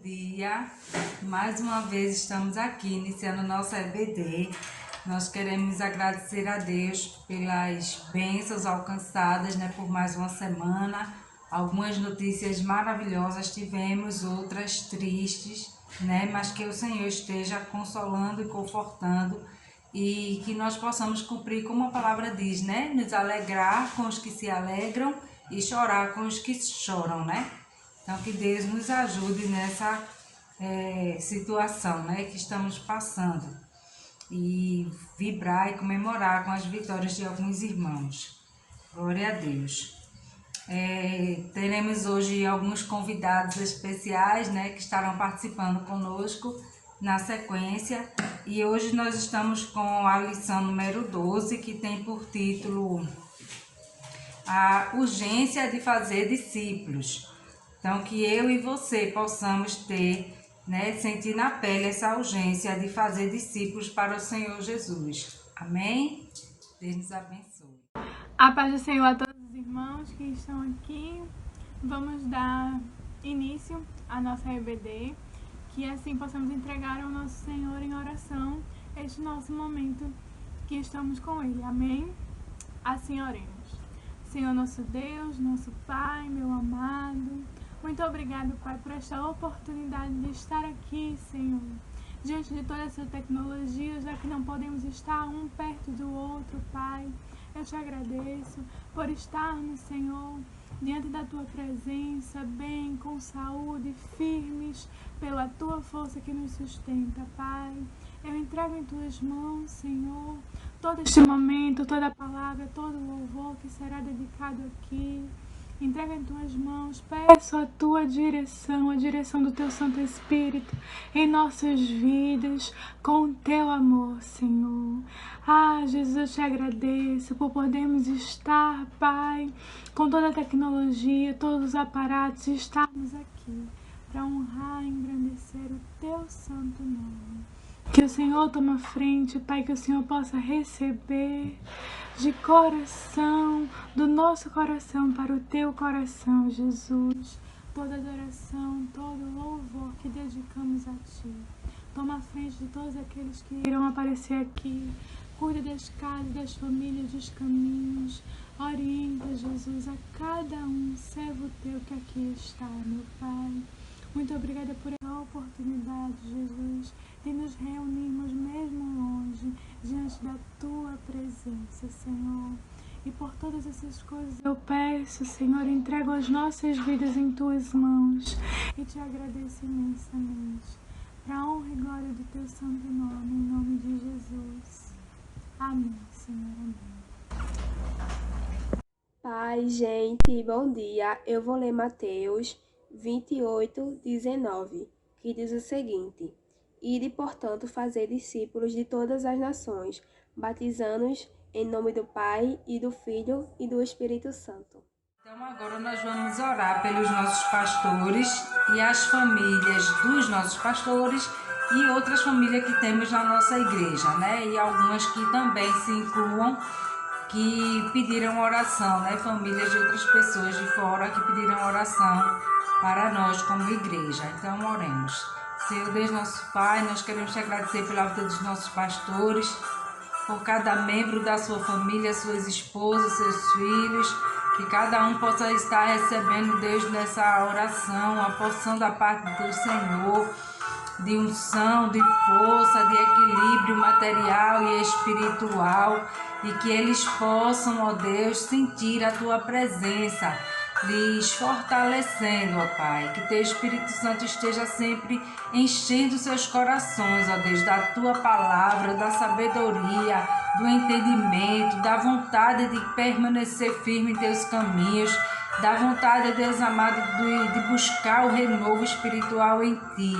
dia. Mais uma vez estamos aqui iniciando nossa EBD. Nós queremos agradecer a Deus pelas bênçãos alcançadas, por mais uma semana. Algumas notícias maravilhosas tivemos, outras tristes, mas que o Senhor esteja consolando e confortando e que nós possamos cumprir como a palavra diz, nos alegrar com os que se alegram e chorar com os que choram, Então, que Deus nos ajude nessa situação, que estamos passando e vibrar e comemorar com as vitórias de alguns irmãos. Glória a Deus. Teremos hoje alguns convidados especiais, que estarão participando conosco na sequência. E hoje nós estamos com a lição número 12, que tem por título A Urgência de Fazer Discípulos. Então, que eu e você possamos ter, sentir na pele essa urgência de fazer discípulos para o Senhor Jesus. Amém? Deus nos abençoe. A paz do Senhor a todos os irmãos que estão aqui. Vamos dar início à nossa EBD, que assim possamos entregar ao nosso Senhor em oração este nosso momento que estamos com Ele. Amém? Assim oremos. Senhor nosso Deus, nosso Pai, meu amado, muito obrigado, Pai, por esta oportunidade de estar aqui, Senhor. Diante de toda essa tecnologia, já que não podemos estar um perto do outro, Pai, eu te agradeço por estarmos, Senhor, diante da Tua presença, bem, com saúde, firmes, pela Tua força que nos sustenta, Pai. Eu entrego em Tuas mãos, Senhor, todo este momento, toda a palavra, todo o louvor que será dedicado aqui. Entrega em Tuas mãos, peço a Tua direção, a direção do Teu Santo Espírito em nossas vidas, com o Teu amor, Senhor. Jesus, eu te agradeço por podermos estar, Pai, com toda a tecnologia, todos os aparatos, estarmos aqui para honrar e engrandecer o Teu santo nome. Que o Senhor tome frente, Pai, que o Senhor possa receber de coração, do nosso coração para o Teu coração, Jesus, toda adoração, todo louvor que dedicamos a Ti. Toma a frente de todos aqueles que irão aparecer aqui. Cuida das casas, das famílias, dos caminhos. Orienta, Jesus, a cada um, servo Teu que aqui está, meu Pai. Muito obrigada por a oportunidade, Jesus, de nos reunirmos mesmo longe, diante da Tua presença, Senhor. E por todas essas coisas eu peço, Senhor, entrego as nossas vidas em Tuas mãos e Te agradeço imensamente. Para a honra e glória do Teu santo nome, em nome de Jesus. Amém, Senhor, amém. Pai, gente, bom dia. Eu vou ler Mateus 28:19, que diz o seguinte: Ide, portanto, fazer discípulos de todas as nações, batizando-os em nome do Pai, e do Filho, e do Espírito Santo. Então agora nós vamos orar pelos nossos pastores e as famílias dos nossos pastores e outras famílias que temos na nossa igreja, E algumas que também se incluam, que pediram oração, Famílias de outras pessoas de fora que pediram oração para nós como igreja. Então oremos. Senhor Deus, nosso Pai, nós queremos te agradecer pela vida dos nossos pastores, por cada membro da sua família, suas esposas, seus filhos, que cada um possa estar recebendo, Deus, nessa oração, a porção da parte do Senhor, de unção, de força, de equilíbrio material e espiritual, e que eles possam, ó Deus, sentir a Tua presença, lhes fortalecendo, ó Pai, que Teu Espírito Santo esteja sempre enchendo seus corações, ó Deus, da Tua palavra, da sabedoria, do entendimento, da vontade de permanecer firme em Teus caminhos, da vontade, Deus amado, de buscar o renovo espiritual em Ti.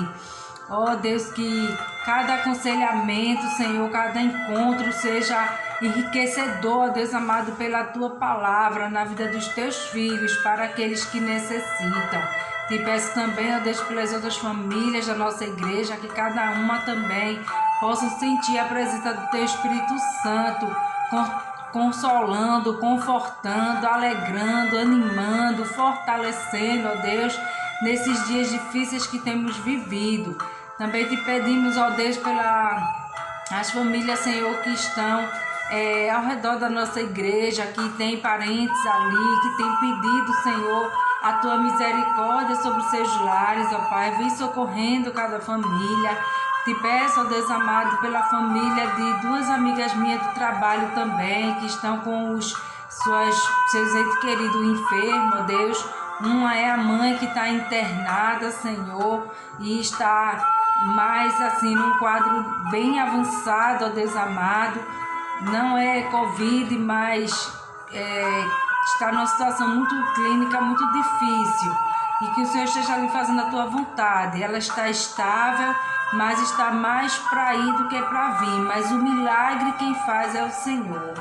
Ó Deus, que cada aconselhamento, Senhor, cada encontro seja enriquecedor, ó Deus amado, pela Tua palavra na vida dos Teus filhos, para aqueles que necessitam. Te peço também, ó Deus, pelas outras famílias da nossa igreja, que cada uma também possa sentir a presença do Teu Espírito Santo, consolando, confortando, alegrando, animando, fortalecendo, ó Deus, nesses dias difíceis que temos vivido. Também te pedimos, ó Deus, as famílias, Senhor, que estão ao redor da nossa igreja, que tem parentes ali, que tem pedido, Senhor, a tua misericórdia sobre os seus lares, ó Pai. Vem socorrendo cada família. Te peço, ó Deus amado, pela família de duas amigas minhas do trabalho também, que estão com seus entes queridos enfermos, ó Deus. Uma é a mãe que está internada, Senhor, e está mais assim, num quadro bem avançado, ó Deus amado. Não é Covid, mas está numa situação muito clínica, muito difícil. E que o Senhor esteja ali fazendo a tua vontade. Ela está estável, mas está mais para ir do que para vir. Mas o milagre quem faz é o Senhor.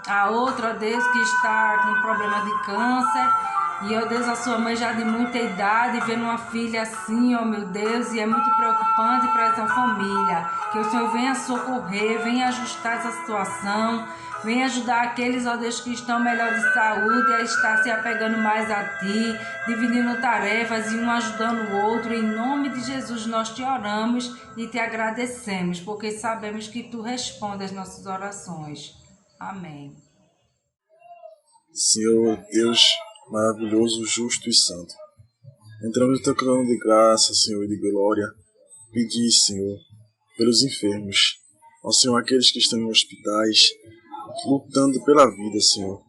A outra, ó Deus, que está com problema de câncer. E, ó Deus, a sua mãe já de muita idade, vendo uma filha assim, ó meu Deus, e é muito preocupante para essa família. Que o Senhor venha socorrer, venha ajustar essa situação, venha ajudar aqueles, ó Deus, que estão melhor de saúde, a estar se apegando mais a Ti, dividindo tarefas e um ajudando o outro. Em nome de Jesus nós te oramos e te agradecemos, porque sabemos que Tu respondes as nossas orações. Amém. Senhor Deus maravilhoso, justo e santo, entramos no teu trono de graça, Senhor, e de glória, pedir, Senhor, pelos enfermos, ó Senhor, aqueles que estão em hospitais, lutando pela vida, Senhor,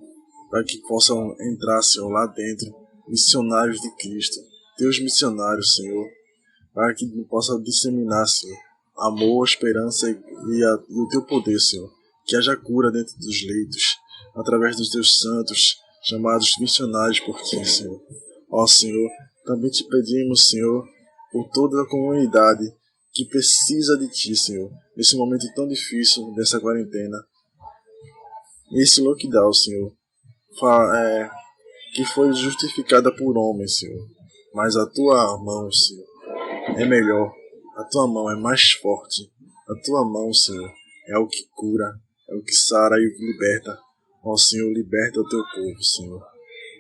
para que possam entrar, Senhor, lá dentro, missionários de Cristo, teus missionários, Senhor, para que possam disseminar, Senhor, amor, esperança e o teu poder, Senhor, que haja cura dentro dos leitos, através dos teus santos, chamados missionários por Ti, Senhor. Ó Senhor, também te pedimos, Senhor, por toda a comunidade que precisa de Ti, Senhor, nesse momento tão difícil dessa quarentena, esse lockdown, Senhor, que foi justificada por homens, Senhor, mas a Tua mão, Senhor, é melhor, a Tua mão é mais forte, a Tua mão, Senhor, é o que cura, é o que sara e o que liberta. Ó Senhor, liberta o Teu povo, Senhor.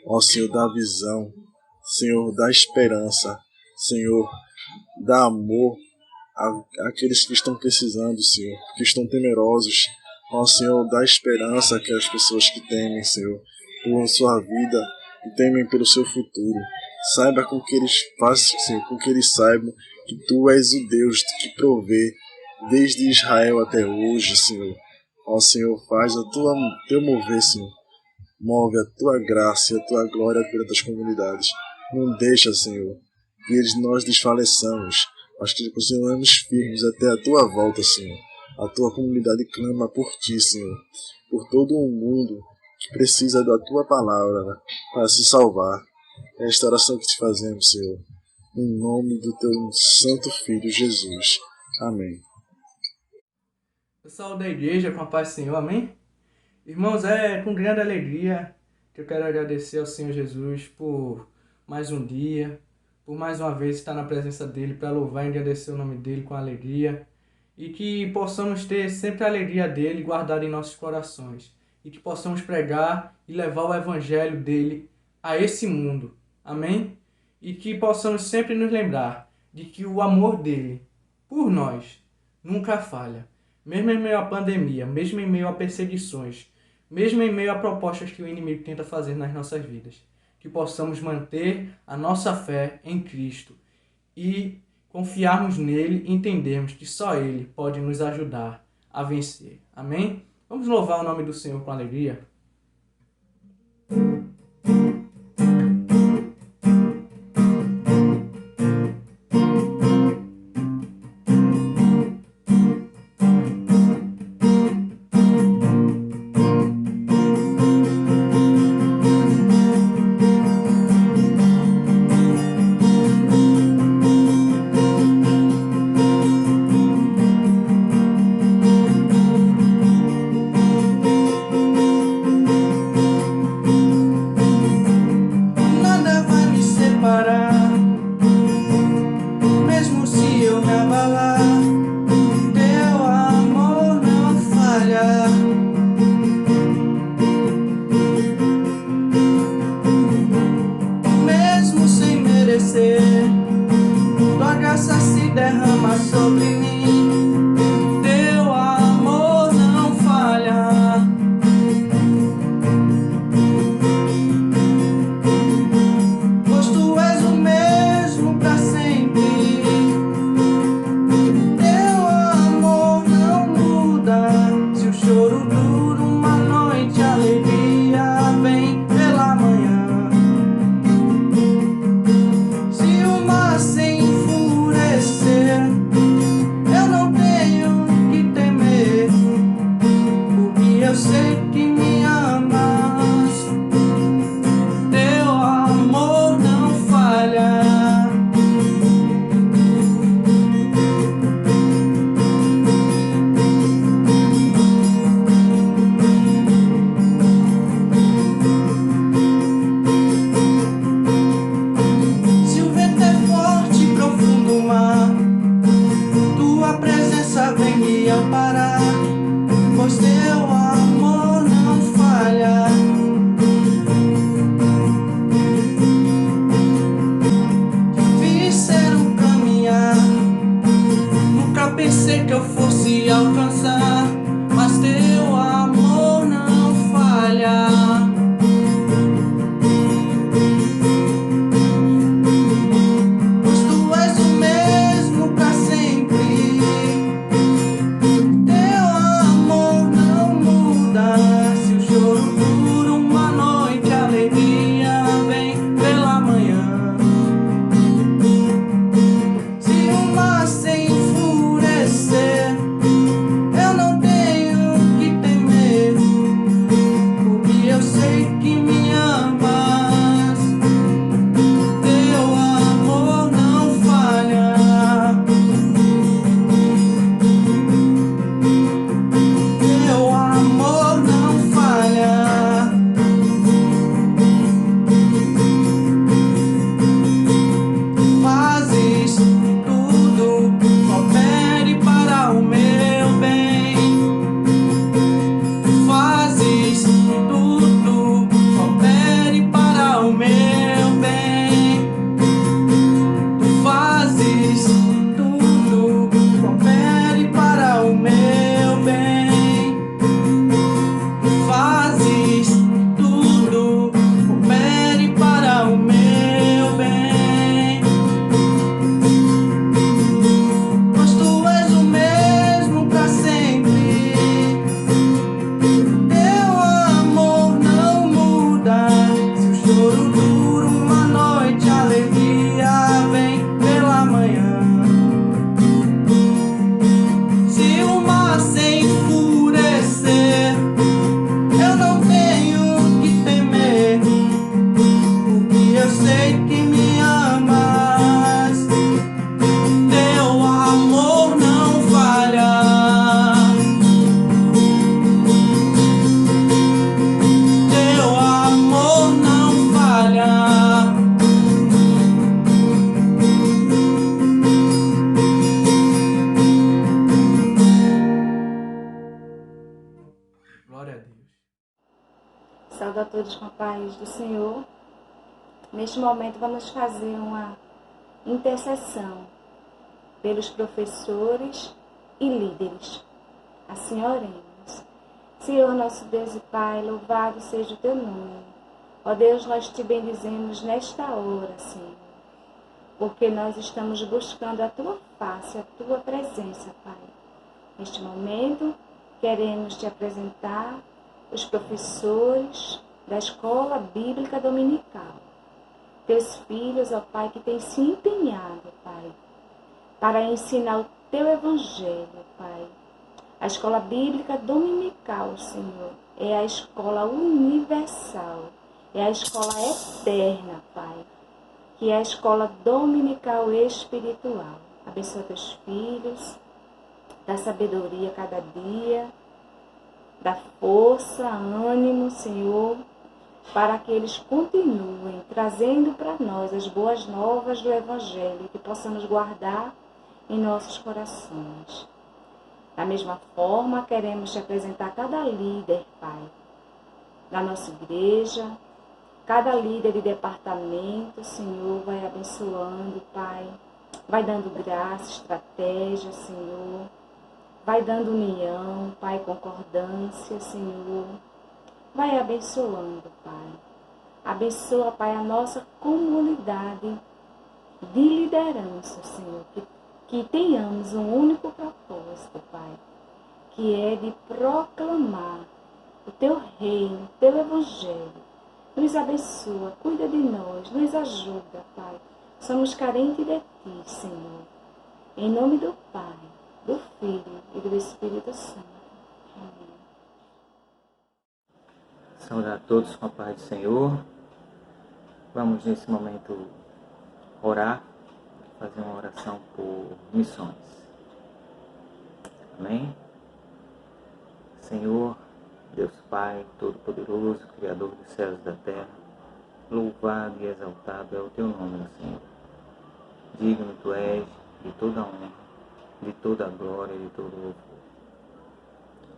Ó Senhor, dá visão, Senhor, dá esperança, Senhor, dá amor àqueles que estão precisando, Senhor, que estão temerosos. Ó Senhor, dá esperança àquelas pessoas que temem, Senhor, por sua vida e temem pelo seu futuro. Saiba com que eles façam, Senhor, com que eles saibam que Tu és o Deus que provê desde Israel até hoje, Senhor. Ó Senhor, faz o Teu mover, Senhor. Move a Tua graça e a Tua glória pelas comunidades. Não deixa, Senhor, que nós desfaleçamos, mas que continuemos firmes até a Tua volta, Senhor. A Tua comunidade clama por Ti, Senhor, por todo o mundo que precisa da Tua palavra para se salvar. É esta oração que te fazemos, Senhor, em nome do Teu Santo Filho, Jesus. Amém. Pessoal da igreja, com a paz do Senhor, amém? Irmãos, é com grande alegria que eu quero agradecer ao Senhor Jesus por mais um dia, por mais uma vez estar na presença dEle, para louvar e agradecer o nome dEle com alegria, e que possamos ter sempre a alegria dEle guardada em nossos corações, e que possamos pregar e levar o evangelho dEle a esse mundo, amém? E que possamos sempre nos lembrar de que o amor dEle por nós nunca falha. Mesmo em meio à pandemia, mesmo em meio a perseguições, mesmo em meio a propostas que o inimigo tenta fazer nas nossas vidas, que possamos manter a nossa fé em Cristo e confiarmos nele e entendermos que só Ele pode nos ajudar a vencer. Amém? Vamos louvar o nome do Senhor com alegria? teu amor não falha. Fizeram caminhar, nunca pensei que eu fosse alcançar, mas teu amor não falha. Pois tu és o mesmo pra sempre, teu amor não muda. Se o choro dura uma noite, a alegria vem pela manhã. Se o mar se enfurecer, eu não tenho que temer, porque eu sei que me amas. Teu amor não falha. Teu amor não falha. Fazes tudo, coopere para o meu bem. Fazes tudo, coopere para o meu bem. Tu fazes tudo, coopere para o meu bem. Tu fazes tudo, coopere para o meu bem. Pois tu és o mesmo pra sempre, teu amor não muda. Se o choro dura uma noite, a alegria vem pela manhã. Se o mar se enfurecer, eu não tenho que temer, porque eu sei que me amas. Teu amor não falha. Teu amor não falha. Glória a Deus. Saúde a todos com a paz do Senhor. Neste momento vamos fazer uma intercessão pelos professores e líderes. Assim oremos. Senhor nosso Deus e Pai, louvado seja o teu nome. Ó Deus, nós te bendizemos nesta hora, Senhor, porque nós estamos buscando a tua face, a tua presença, Pai. Neste momento, queremos te apresentar os professores da Escola Bíblica Dominical. Teus filhos, ó Pai, que têm se empenhado, Pai, para ensinar o teu Evangelho, Pai. A Escola Bíblica Dominical, Senhor, é a escola universal, é a escola eterna, Pai, que é a escola dominical espiritual. Abençoa teus filhos, dá sabedoria cada dia, dá força, ânimo, Senhor, para que eles continuem trazendo para nós as boas novas do Evangelho, que possamos guardar em nossos corações. Da mesma forma, queremos te apresentar cada líder, Pai, da nossa igreja, cada líder de departamento, Senhor, vai abençoando, Pai, vai dando graça, estratégia, Senhor, vai dando união, Pai, concordância, Senhor, vai abençoando, Pai. Abençoa, Pai, a nossa comunidade de liderança, Senhor, que tenhamos um único propósito, Pai, que é de proclamar o teu reino, o teu evangelho. Nos abençoa, cuida de nós, nos ajuda, Pai. Somos carentes de ti, Senhor. Em nome do Pai, do Filho e do Espírito Santo. Amém. Saúde a todos com a paz do Senhor. Vamos nesse momento orar, fazer uma oração por missões. Amém? Senhor, Deus Pai, Todo-Poderoso, Criador dos céus e da terra, louvado e exaltado é o teu nome, Senhor. Digno tu és de toda a honra, de toda a glória e de todo o louvor.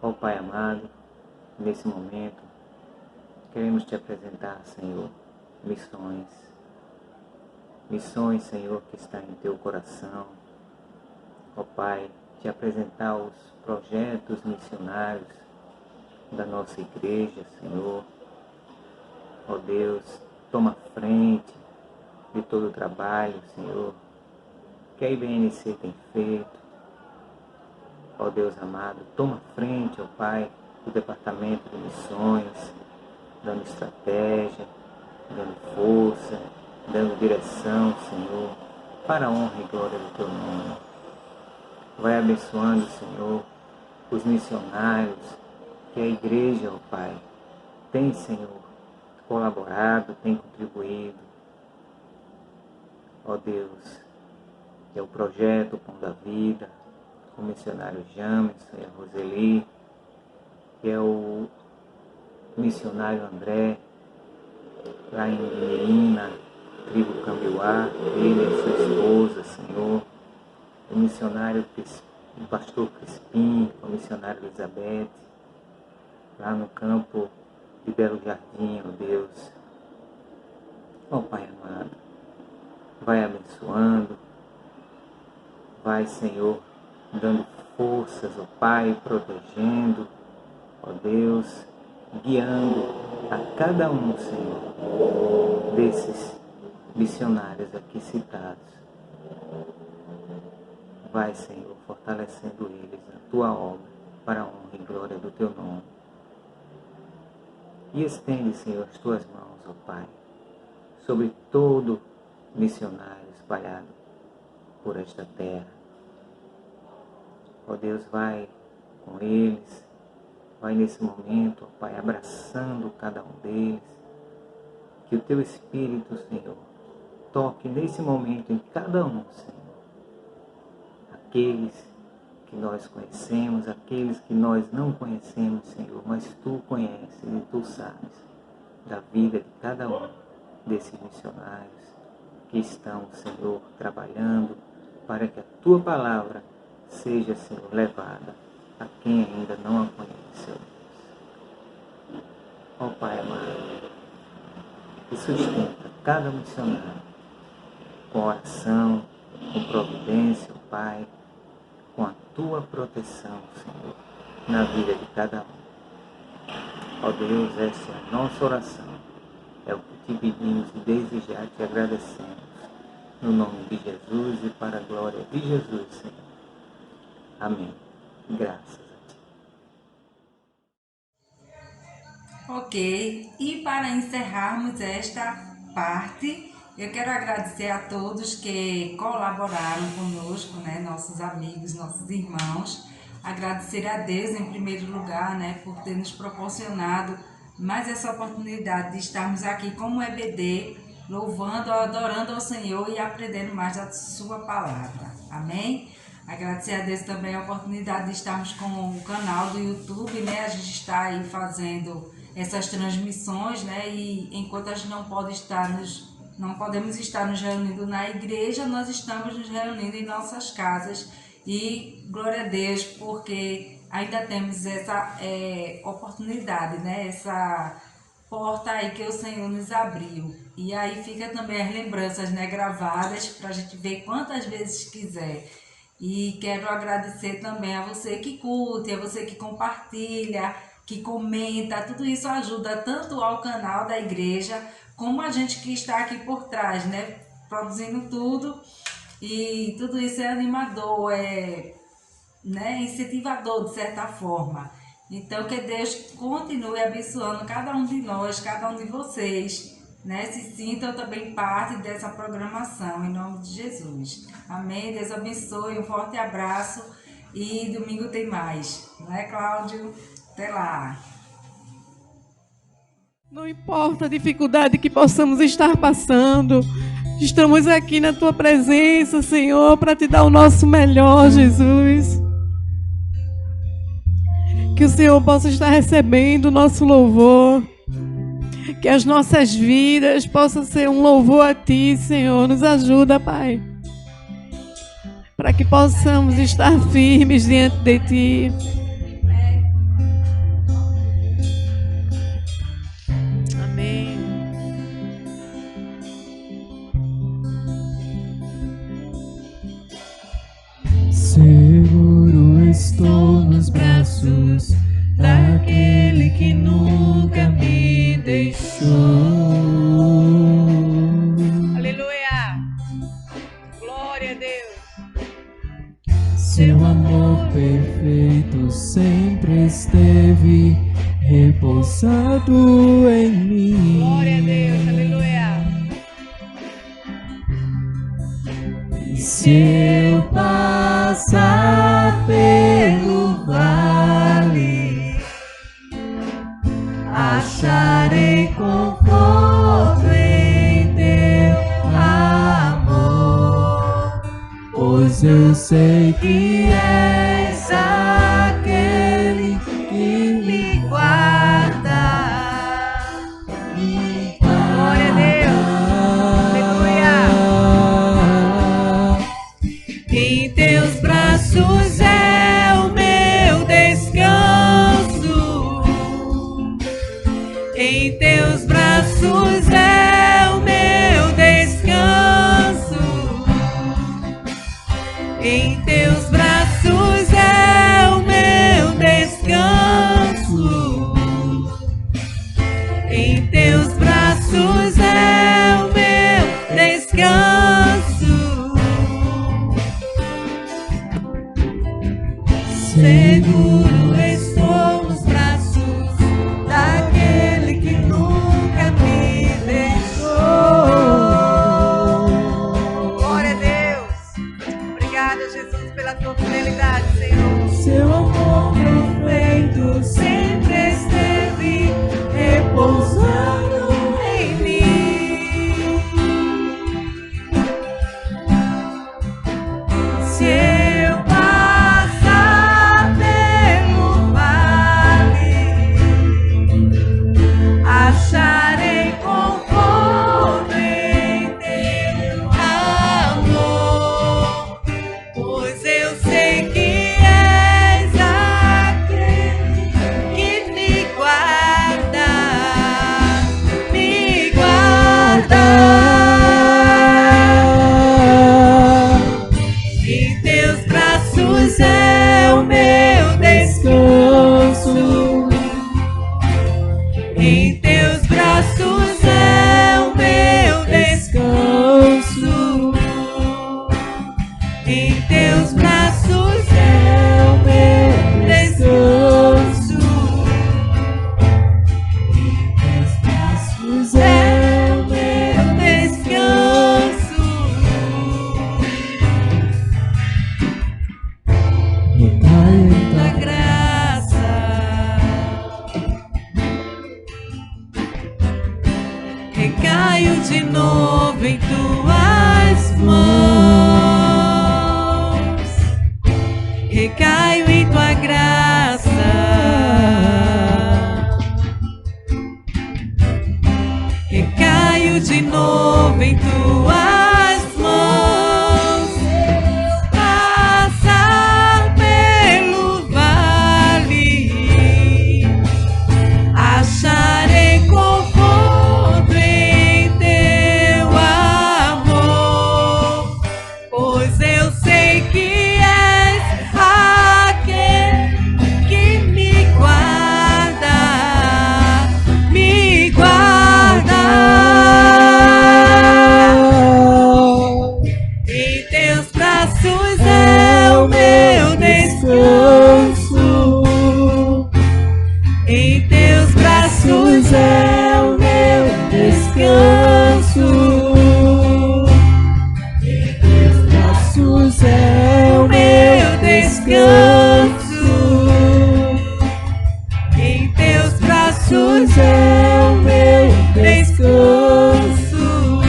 Ó Pai amado, nesse momento, queremos te apresentar, Senhor, missões. Missões, Senhor, que está em teu coração. Ó Pai, te apresentar os projetos missionários da nossa igreja, Senhor. Ó Deus, toma frente de todo o trabalho, Senhor, que a IBNC tem feito. Ó Deus amado, toma frente, ó Pai, do departamento de missões, dando estratégia, dando força, dando direção, Senhor, para a honra e glória do teu nome. Vai abençoando, Senhor, os missionários que a igreja, ó Pai, tem, Senhor, colaborado, tem contribuído. Ó Deus, que é o projeto Pão da Vida, o missionário Jamerson e a Roseli, que é o missionário André, lá em Mirim, tribo Cambiuá, ele e a sua esposa, Senhor, o missionário, o pastor Crispim, o missionário Elizabeth, lá no campo de Belo Jardim, ó Deus. Ó Pai amado, vai abençoando, vai, Senhor, dando forças, ó Pai, protegendo, ó Deus, guiando a cada um, Senhor, desses missionários aqui citados. Vai, Senhor, fortalecendo eles na tua obra, para a honra e glória do teu nome. E estende, Senhor, as tuas mãos, ó Pai, sobre todo missionário espalhado por esta terra. Ó Deus, vai com eles, vai nesse momento, ó Pai, abraçando cada um deles. Que o teu Espírito, Senhor, toque nesse momento em cada um, Senhor. Aqueles que nós conhecemos, aqueles que nós não conhecemos, Senhor, mas Tu conheces e Tu sabes da vida de cada um desses missionários que estão, Senhor, trabalhando para que a Tua palavra seja, Senhor, levada a quem ainda não a conhece, ó Deus. Ó Pai amado, que sustenta cada missionário com oração, com providência, ó Pai, com a Tua proteção, Senhor, na vida de cada um. Ó Deus, essa é a nossa oração, é o que te pedimos e desde já te agradecemos, no nome de Jesus e para a glória de Jesus, Senhor. Amém. Graças a Ti. Ok, e para encerrarmos esta parte, eu quero agradecer a todos que colaboraram conosco, né, nossos amigos, nossos irmãos. Agradecer a Deus em primeiro lugar, né, por ter nos proporcionado mais essa oportunidade de estarmos aqui como EBD, louvando, adorando ao Senhor e aprendendo mais da sua palavra. Amém? Agradecer a Deus também a oportunidade de estarmos com o canal do YouTube, né? A gente está aí fazendo essas transmissões, né? E enquanto a gente não podemos estar nos reunindo na igreja, nós estamos nos reunindo em nossas casas. E glória a Deus, porque ainda temos essa oportunidade, né? Essa porta aí que o Senhor nos abriu. E aí fica também as lembranças, né, gravadas para a gente ver quantas vezes quiser. E quero agradecer também a você que curte, a você que compartilha, que comenta. Tudo isso ajuda tanto ao canal da igreja, como a gente que está aqui por trás, né? Produzindo tudo. E tudo isso é animador, né? Incentivador de certa forma. Então que Deus continue abençoando cada um de nós, cada um de vocês, né? Se sintam também parte dessa programação, em nome de Jesus. Amém? Deus abençoe, um forte abraço e domingo tem mais. Não é, Cláudio? Até lá. Não importa a dificuldade que possamos estar passando, estamos aqui na Tua presença, Senhor, para Te dar o nosso melhor, Jesus. Que o Senhor possa estar recebendo o nosso louvor. Que as nossas vidas possam ser um louvor a Ti, Senhor. Nos ajuda, Pai. Para que possamos estar firmes diante de Ti. repousando em mim. Glória a Deus, aleluia. E se eu passar pelo vale, acharei conforto em teu amor, pois eu sei que és aquele que me guarda. Glória a Deus, aleluia. Em teus braços é o meu descanso. Em teus braços é o meu descanso. Em teus braços é o meu descanso. Em teus braços é o meu descanso. Seguro estou nos braços daquele que nunca me deixou. Glória a Deus. Obrigada, Jesus, pela tua fidelidade, Senhor. Seu amor perfeito sempre esteve repousando em mim. Se eu passar pelo vale, acharei conforto em teu amor, pois eu sei que és aquele que me guarda, me guarda. Em teus braços é o meu descanso. Em teus braços é o meu descanso. Em teus braços é o meu descanso. Em teus braços é o meu descanso. Da graça, recaio de novo em tuas mãos, recaio em tua graça, recaio de novo em tuas mãos. Passar pelo vale, acharei conforto em teu amor, pois eu sei que és aquele que me guarda, me guarda. Em teus braços é o meu descanso. Em teus braços é o meu descanso. Em teus braços é o meu descanso. Em teus braços é o meu descanso.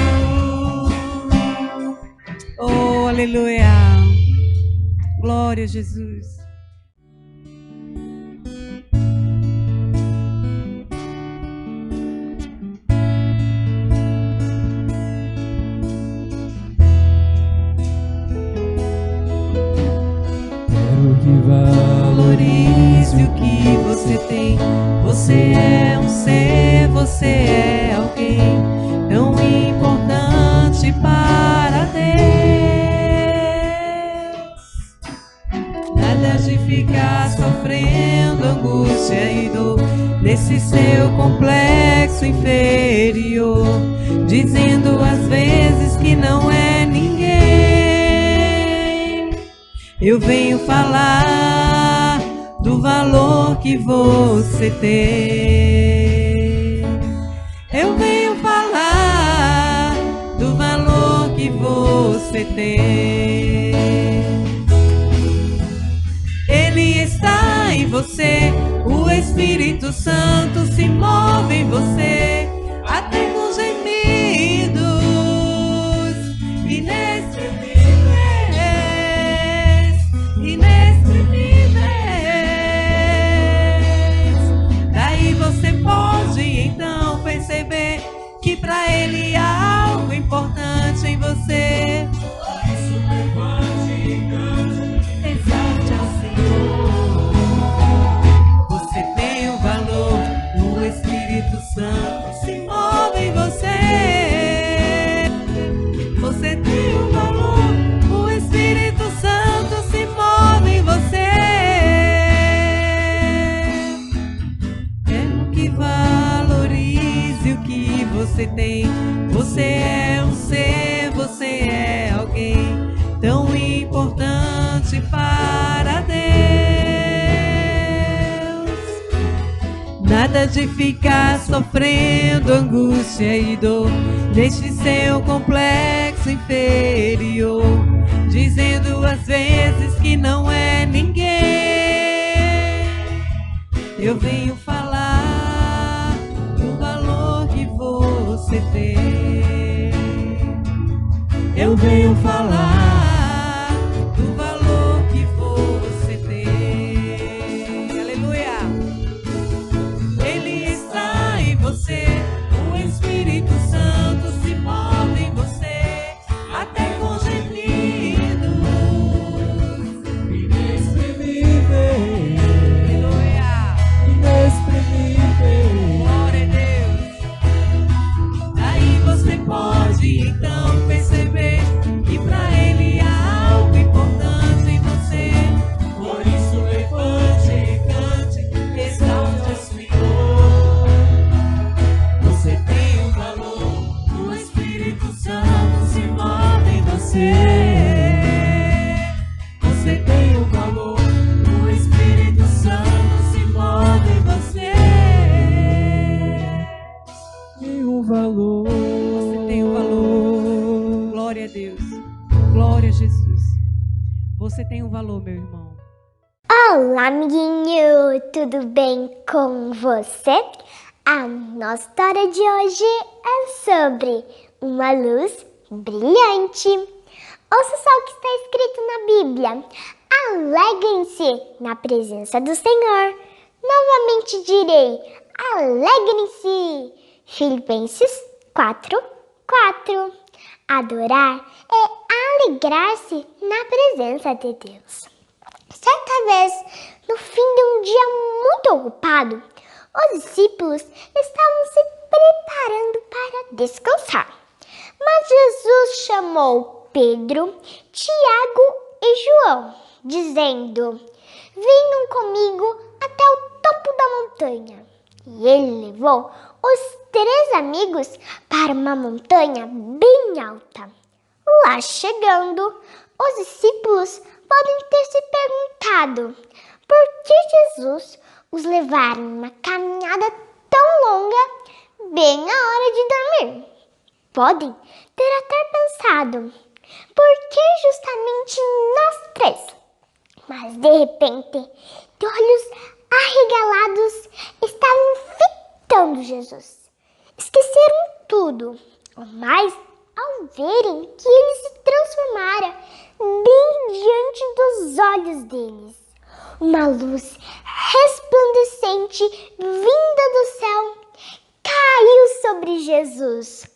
Oh, aleluia. Glória a Jesus. Quero que valorize o que você tem. Você é um ser, você é alguém tão importante para Deus. Nada de ficar sofrendo angústia e dor nesse seu complexo inferior, dizendo às vezes que não é ninguém. Eu venho falar do valor que você tem. Eu venho falar do valor que você tem. Ele está em você, o Espírito Santo se move em você, até com gemidos inexprimíveis. Daí você pode então perceber que pra Ele há algo importante em você. Por isso levante e cante, exalte ao Senhor. Você tem o valor, o Espírito Santo se move em você. Você tem o valor, o Espírito Santo se move em você. Quero que valorize o que você tem. Você é um ser, você é alguém tão importante para Deus. Nada de ficar sofrendo angústia e dor neste seu complexo inferior, dizendo às vezes que não é ninguém. Eu venho falar do valor que você tem. Eu venho falar do valor que você tem. Aleluia! Ele está em você, o Espírito Santo se move em você, até com gemidos inexprimíveis. Aleluia! Inexprimíveis. Glória a Deus. Daí você pode então perceber que pra Ele há algo importante em você. Por isso levante e cante, exalte ao Senhor. Você tem um valor, o Espírito Santo se move em você. Você tem um valor, o Espírito Santo se move em você. Tem um valor. Você tem um valor. Glória a Deus. Glória a Jesus. Você tem um valor, meu irmão. Olá, amiguinho! Tudo bem com você? A nossa história de hoje é sobre uma luz brilhante. Ouça só o que está escrito na Bíblia. Alegrem-se na presença do Senhor. Novamente direi, alegrem-se. Filipenses 4:4. Adorar é alegrar-se na presença de Deus. Certa vez, no fim de um dia muito ocupado, os discípulos estavam se preparando para descansar. Mas Jesus chamou Pedro, Tiago e João, dizendo: venham comigo até o topo da montanha. E ele levou os 3 amigos para uma montanha bem alta. Lá chegando, os discípulos podem ter se perguntado por que Jesus os levara numa caminhada tão longa bem na hora de dormir. Podem ter até pensado, por que justamente nós 3? Mas de repente, de olhos arregalados, estavam fitando Jesus. Esqueceram tudo, mas ao verem que ele se transformara bem diante dos olhos deles, uma luz resplandecente vinda do céu caiu sobre Jesus.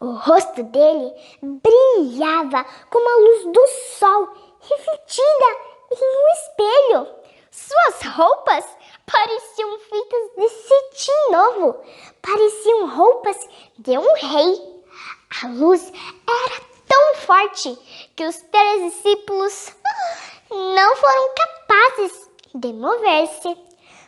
O rosto dele brilhava como a luz do sol refletida em um espelho. Suas roupas pareciam feitas de cetim novo, pareciam roupas de um rei. A luz era tão forte que os 3 discípulos não foram capazes de mover-se.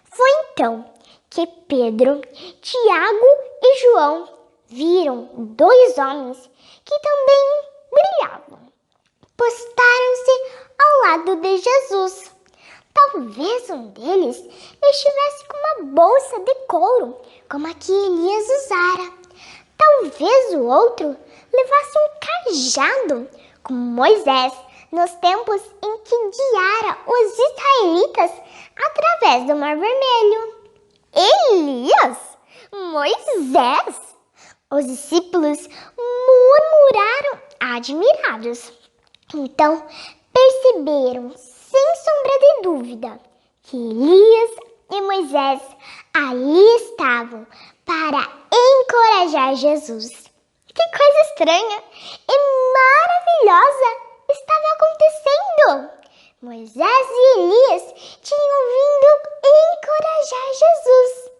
Foi então que Pedro, Tiago e João viram 2 homens que também brilhavam. Postaram-se ao lado de Jesus. Talvez um deles estivesse com uma bolsa de couro, como a que Elias usara. Talvez o outro levasse um cajado, como Moisés, nos tempos em que guiara os israelitas através do Mar Vermelho. Elias? Moisés? Os discípulos murmuraram admirados. Então perceberam, sem sombra de dúvida, que Elias e Moisés ali estavam para encorajar Jesus. Que coisa estranha e maravilhosa estava acontecendo! Moisés e Elias tinham vindo encorajar Jesus.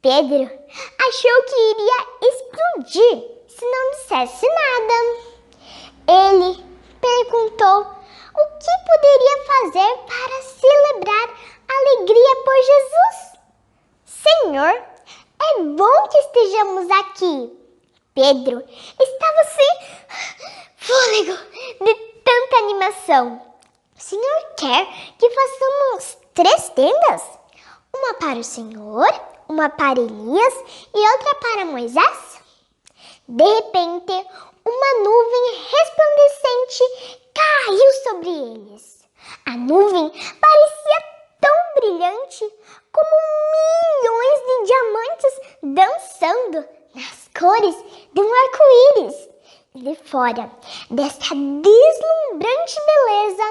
Pedro achou que iria explodir se não dissesse nada. Ele perguntou o que poderia fazer para celebrar a alegria por Jesus. Senhor, é bom que estejamos aqui. Pedro estava sem fôlego de tanta animação. O Senhor quer que façamos 3 tendas? Uma para o Senhor, uma para Elias e outra para Moisés? De repente, uma nuvem resplandecente caiu sobre eles. A nuvem parecia tão brilhante como milhões de diamantes dançando nas cores de um arco-íris. E de fora dessa deslumbrante beleza,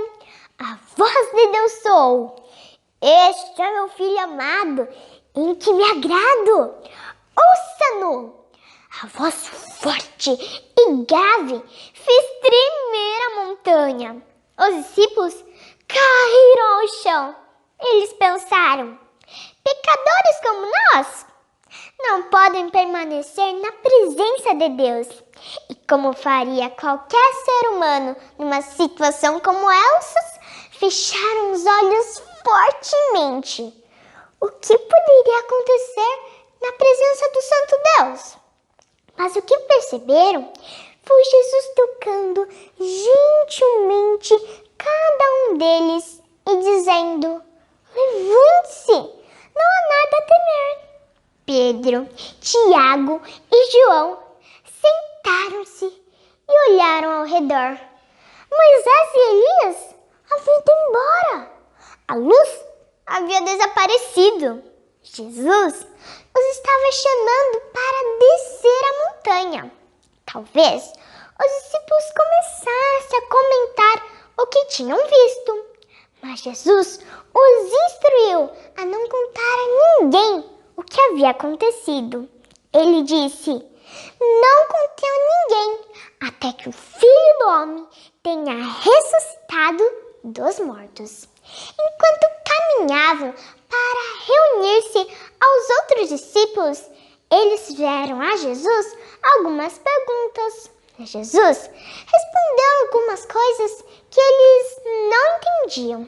a voz de Deus soou: Este é meu filho amado, em que me agrado. Ouça-no! A voz forte e grave fez tremer a montanha. Os discípulos caíram ao chão. Eles pensaram: pecadores como nós não podem permanecer na presença de Deus. E como faria qualquer ser humano numa situação como essa, fecharam os olhos fortemente. O que poderia acontecer na presença do Santo Deus? Mas o que perceberam foi Jesus tocando gentilmente cada um deles e dizendo: levante-se, não há nada a temer. Pedro, Tiago e João sentaram-se e olharam ao redor. Moisés e Elias haviam ido embora. A luz havia desaparecido. Jesus os estava chamando para descer a montanha. Talvez os discípulos começassem a comentar o que tinham visto. Mas Jesus os instruiu a não contar a ninguém o que havia acontecido. Ele disse: não contem a ninguém até que o Filho do Homem tenha ressuscitado dos mortos. Enquanto caminhavam para reunir-se aos outros discípulos, eles fizeram a Jesus algumas perguntas. Jesus respondeu algumas coisas que eles não entendiam.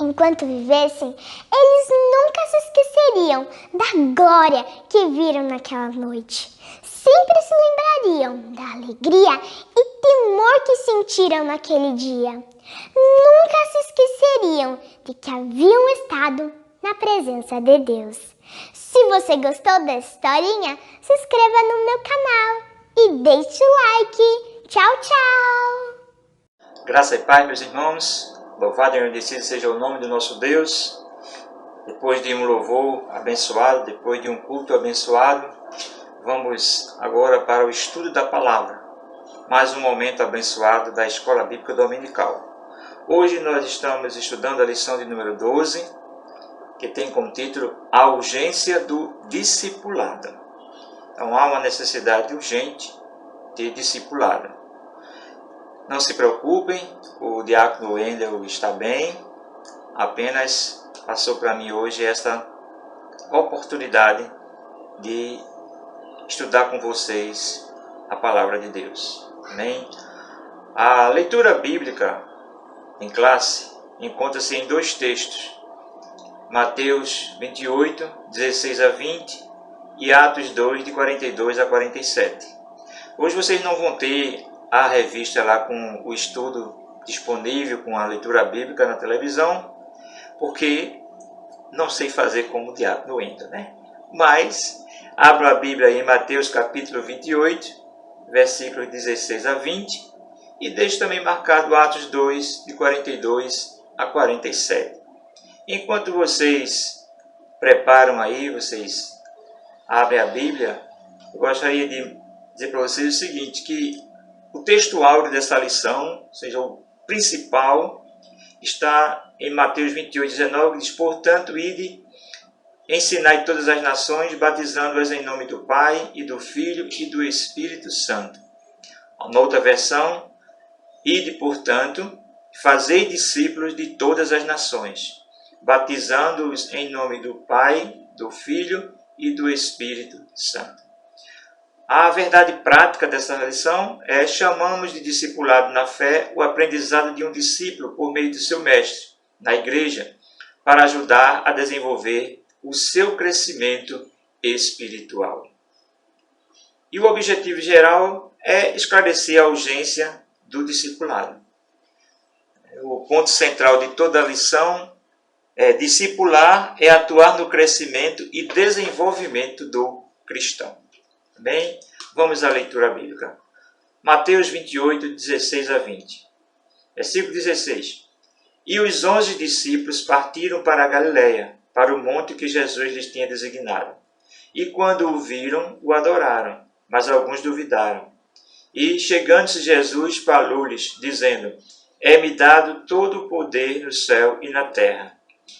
Enquanto vivessem, eles nunca se esqueceriam da glória que viram naquela noite. Sempre se lembrariam da alegria e temor que sentiram naquele dia. Nunca se esqueceriam de que haviam estado na presença de Deus. Se você gostou dessa historinha, se inscreva no meu canal e deixe o like. Tchau, tchau! Graça e paz, meus irmãos. Louvado e agradecido seja o nome do nosso Deus. Depois de um louvor abençoado, depois de um culto abençoado, vamos agora para o estudo da palavra. Mais um momento abençoado da Escola Bíblica Dominical. Hoje nós estamos estudando a lição de número 12, que tem como título A Urgência do Discipulado. Então há uma necessidade urgente de discipulado. Não se preocupem, o diácono Wendel está bem, apenas passou para mim hoje esta oportunidade de estudar com vocês a palavra de Deus. Amém? A leitura bíblica em classe encontra-se em 2 textos, Mateus 28, 16 a 20 e Atos 2, de 42 a 47. Hoje vocês não vão ter a revista lá com o estudo disponível com a leitura bíblica na televisão, porque não sei fazer como o diácono entra, né? Mas abro a Bíblia aí em Mateus capítulo 28, versículos 16 a 20, e deixo também marcado Atos 2, de 42 a 47. Enquanto vocês preparam aí, vocês abrem a Bíblia, eu gostaria de dizer para vocês o seguinte, que o texto áureo dessa lição, ou seja, o principal, está em Mateus 28, 19, que diz: portanto, ide, ensinai todas as nações, batizando-as em nome do Pai, e do Filho, e do Espírito Santo. Uma outra versão: ide, portanto, fazei discípulos de todas as nações, batizando-os em nome do Pai, do Filho e do Espírito Santo. A verdade prática dessa lição é: chamamos de discipulado na fé o aprendizado de um discípulo por meio de seu mestre, na igreja, para ajudar a desenvolver o seu crescimento espiritual. E o objetivo geral é esclarecer a urgência do discipulado. O ponto central de toda a lição é: discipular é atuar no crescimento e desenvolvimento do cristão. Bem, vamos à leitura bíblica. Mateus 28, 16 a 20. Versículo 16. E os 11 discípulos partiram para a Galiléia, para o monte que Jesus lhes tinha designado. E quando o viram, o adoraram, mas alguns duvidaram. E, chegando-se Jesus, falou-lhes, dizendo: é-me dado todo o poder no céu e na terra.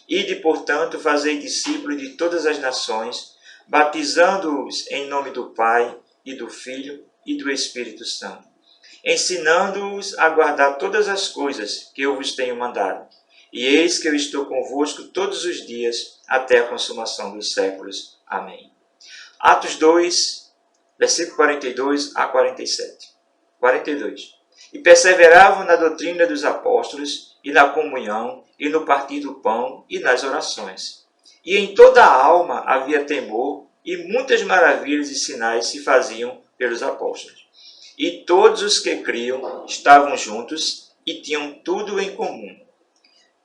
Ide, portanto, fazei discípulos de todas as nações, batizando-os em nome do Pai, e do Filho, e do Espírito Santo, ensinando-os a guardar todas as coisas que eu vos tenho mandado. E eis que eu estou convosco todos os dias, até a consumação dos séculos. Amém. Atos 2, versículo 42 a 47. 42. E perseveravam na doutrina dos apóstolos, e na comunhão, e no partir do pão, e nas orações. E em toda a alma havia temor, e muitas maravilhas e sinais se faziam pelos apóstolos. E todos os que criam estavam juntos e tinham tudo em comum.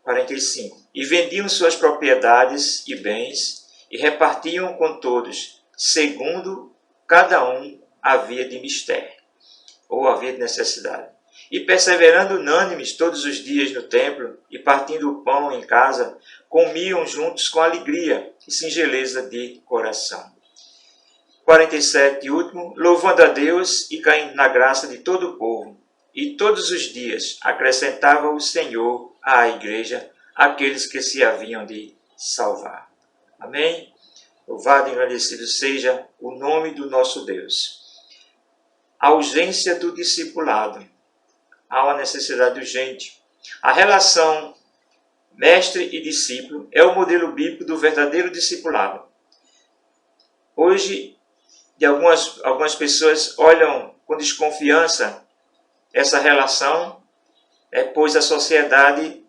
45. E vendiam suas propriedades e bens, e repartiam com todos, segundo cada um havia de mister, ou havia de necessidade. E perseverando unânimes todos os dias no templo, e partindo o pão em casa, comiam juntos com alegria e singeleza de coração. 47 e último, louvando a Deus e caindo na graça de todo o povo. E todos os dias acrescentava o Senhor à igreja aqueles que se haviam de salvar. Amém? Louvado e agradecido seja o nome do nosso Deus. A urgência do discipulado. Há uma necessidade urgente. A relação mestre e discípulo é o modelo bíblico do verdadeiro discipulado. Hoje, algumas pessoas olham com desconfiança essa relação, pois a sociedade,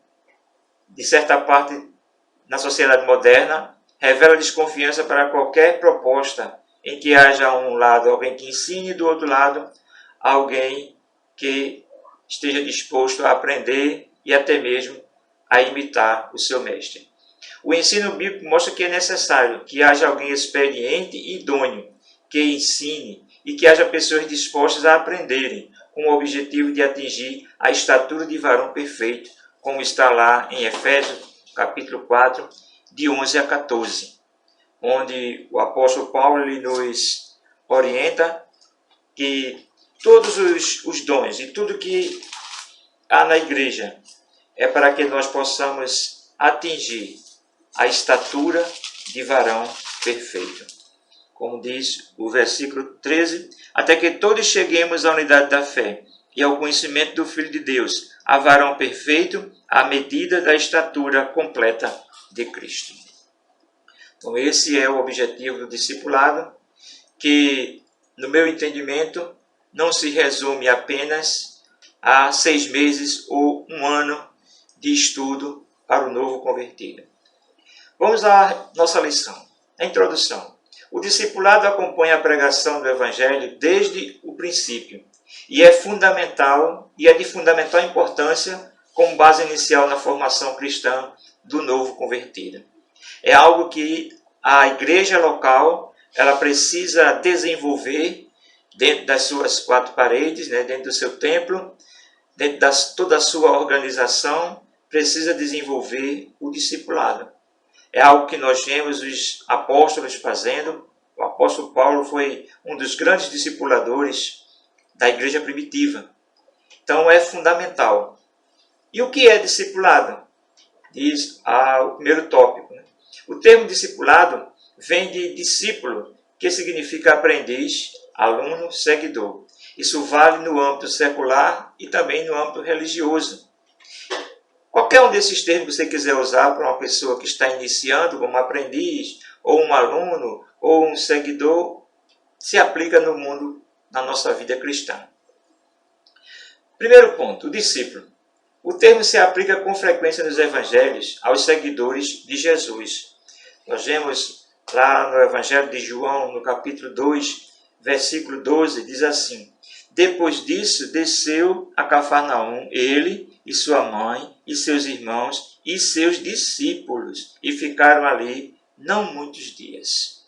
de certa parte, na sociedade moderna, revela desconfiança para qualquer proposta em que haja um lado alguém que ensine e do outro lado alguém que esteja disposto a aprender e até mesmo a imitar o seu mestre. O ensino bíblico mostra que é necessário que haja alguém experiente e idôneo que ensine e que haja pessoas dispostas a aprenderem com o objetivo de atingir a estatura de varão perfeito, como está lá em Efésios, capítulo 4, de 11 a 14, onde o apóstolo Paulo nos orienta que todos os dons e tudo que há na igreja é para que nós possamos atingir a estatura de varão perfeito. Como diz o versículo 13, até que todos cheguemos à unidade da fé e ao conhecimento do Filho de Deus, a varão perfeito, à medida da estatura completa de Cristo. Então esse é o objetivo do discipulado, que, no meu entendimento, não se resume apenas a 6 meses ou 1 ano de estudo para o novo convertido. Vamos à nossa lição. A introdução. O discipulado acompanha a pregação do Evangelho desde o princípio e é fundamental e é de fundamental importância como base inicial na formação cristã do novo convertido. É algo que a igreja local ela precisa desenvolver dentro das suas quatro paredes, né, dentro do seu templo, dentro de toda a sua organização, precisa desenvolver o discipulado. É algo que nós vemos os apóstolos fazendo. O apóstolo Paulo foi um dos grandes discipuladores da igreja primitiva. Então é fundamental. E o que é discipulado? Diz o primeiro tópico. Né? O termo discipulado vem de discípulo, que significa aprendiz, aluno, seguidor. Isso vale no âmbito secular e também no âmbito religioso. Qualquer um desses termos que você quiser usar para uma pessoa que está iniciando como aprendiz, ou um aluno, ou um seguidor, se aplica no mundo, na nossa vida cristã. Primeiro ponto, o discípulo. O termo se aplica com frequência nos evangelhos aos seguidores de Jesus. Nós vemos lá no Evangelho de João, no capítulo 2, versículo 12, diz assim: Depois disso, desceu a Cafarnaum, ele e sua mãe, e seus irmãos, e seus discípulos, e ficaram ali não muitos dias.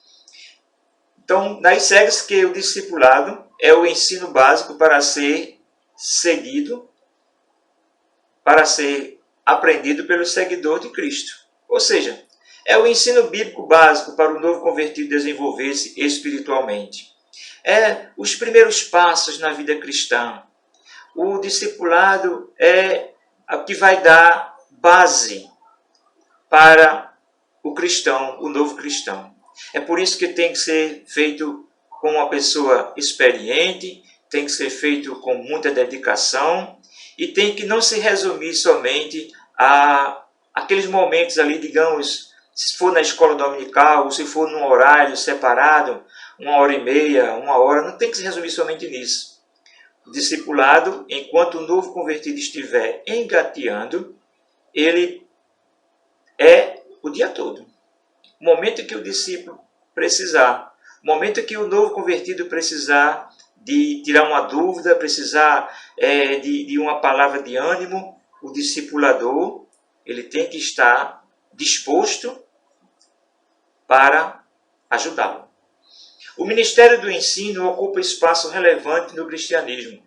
Então, daí segue-se que o discipulado é o ensino básico para ser seguido, para ser aprendido pelo seguidor de Cristo. Ou seja, é o ensino bíblico básico para o novo convertido desenvolver-se espiritualmente. É os primeiros passos na vida cristã. O discipulado é o que vai dar base para o cristão, o novo cristão. É por isso que tem que ser feito com uma pessoa experiente, tem que ser feito com muita dedicação e tem que não se resumir somente a aqueles momentos ali, digamos, se for na escola dominical, ou se for num horário separado, 1h30, 1 hora, não tem que se resumir somente nisso. O discipulado, enquanto o novo convertido estiver engateando, ele é o dia todo. O momento que o discípulo precisar, o momento que o novo convertido precisar de tirar uma dúvida, precisar de uma palavra de ânimo, o discipulador ele tem que estar disposto para ajudá-lo. O ministério do ensino ocupa espaço relevante no cristianismo,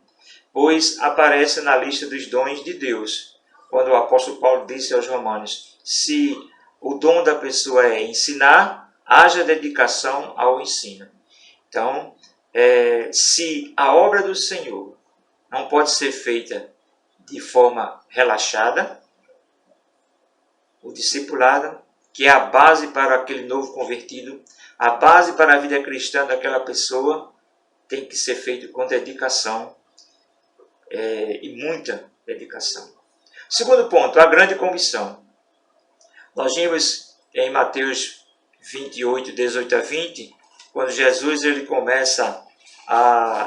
pois aparece na lista dos dons de Deus, quando o apóstolo Paulo disse aos romanos: se o dom da pessoa é ensinar, haja dedicação ao ensino. Então, se a obra do Senhor não pode ser feita de forma relaxada, o discipulado, que é a base para aquele novo convertido, a base para a vida cristã daquela pessoa, tem que ser feito com dedicação e muita dedicação. Segundo ponto, a grande comissão. Nós vimos em Mateus 28, 18 a 20, quando Jesus ele começa a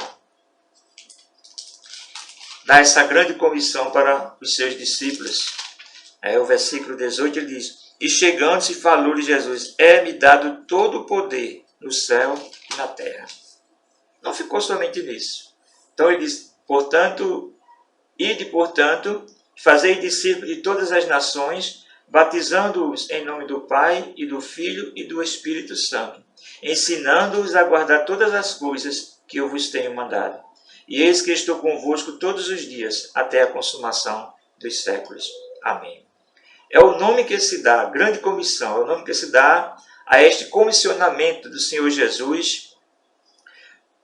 dar essa grande comissão para os seus discípulos. O versículo 18 ele diz: E chegando-se falou-lhe Jesus: É-me dado todo o poder no céu e na terra. Não ficou somente nisso. Então ele diz: Portanto, fazei discípulos de todas as nações, batizando-os em nome do Pai e do Filho e do Espírito Santo, ensinando-os a guardar todas as coisas que eu vos tenho mandado. E eis que estou convosco todos os dias, até a consumação dos séculos. Amém. É o nome que se dá, a grande comissão, é o nome que se dá a este comissionamento do Senhor Jesus,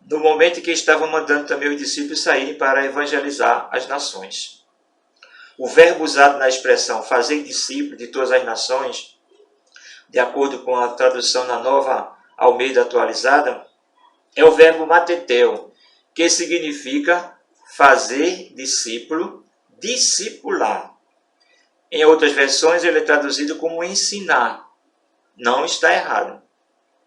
no momento em que estava mandando também os discípulos saírem para evangelizar as nações. O verbo usado na expressão fazer discípulo de todas as nações, de acordo com a tradução na Nova Almeida Atualizada, é o verbo mateteu, que significa fazer discípulo, discipular. Em outras versões ele é traduzido como ensinar. Não está errado.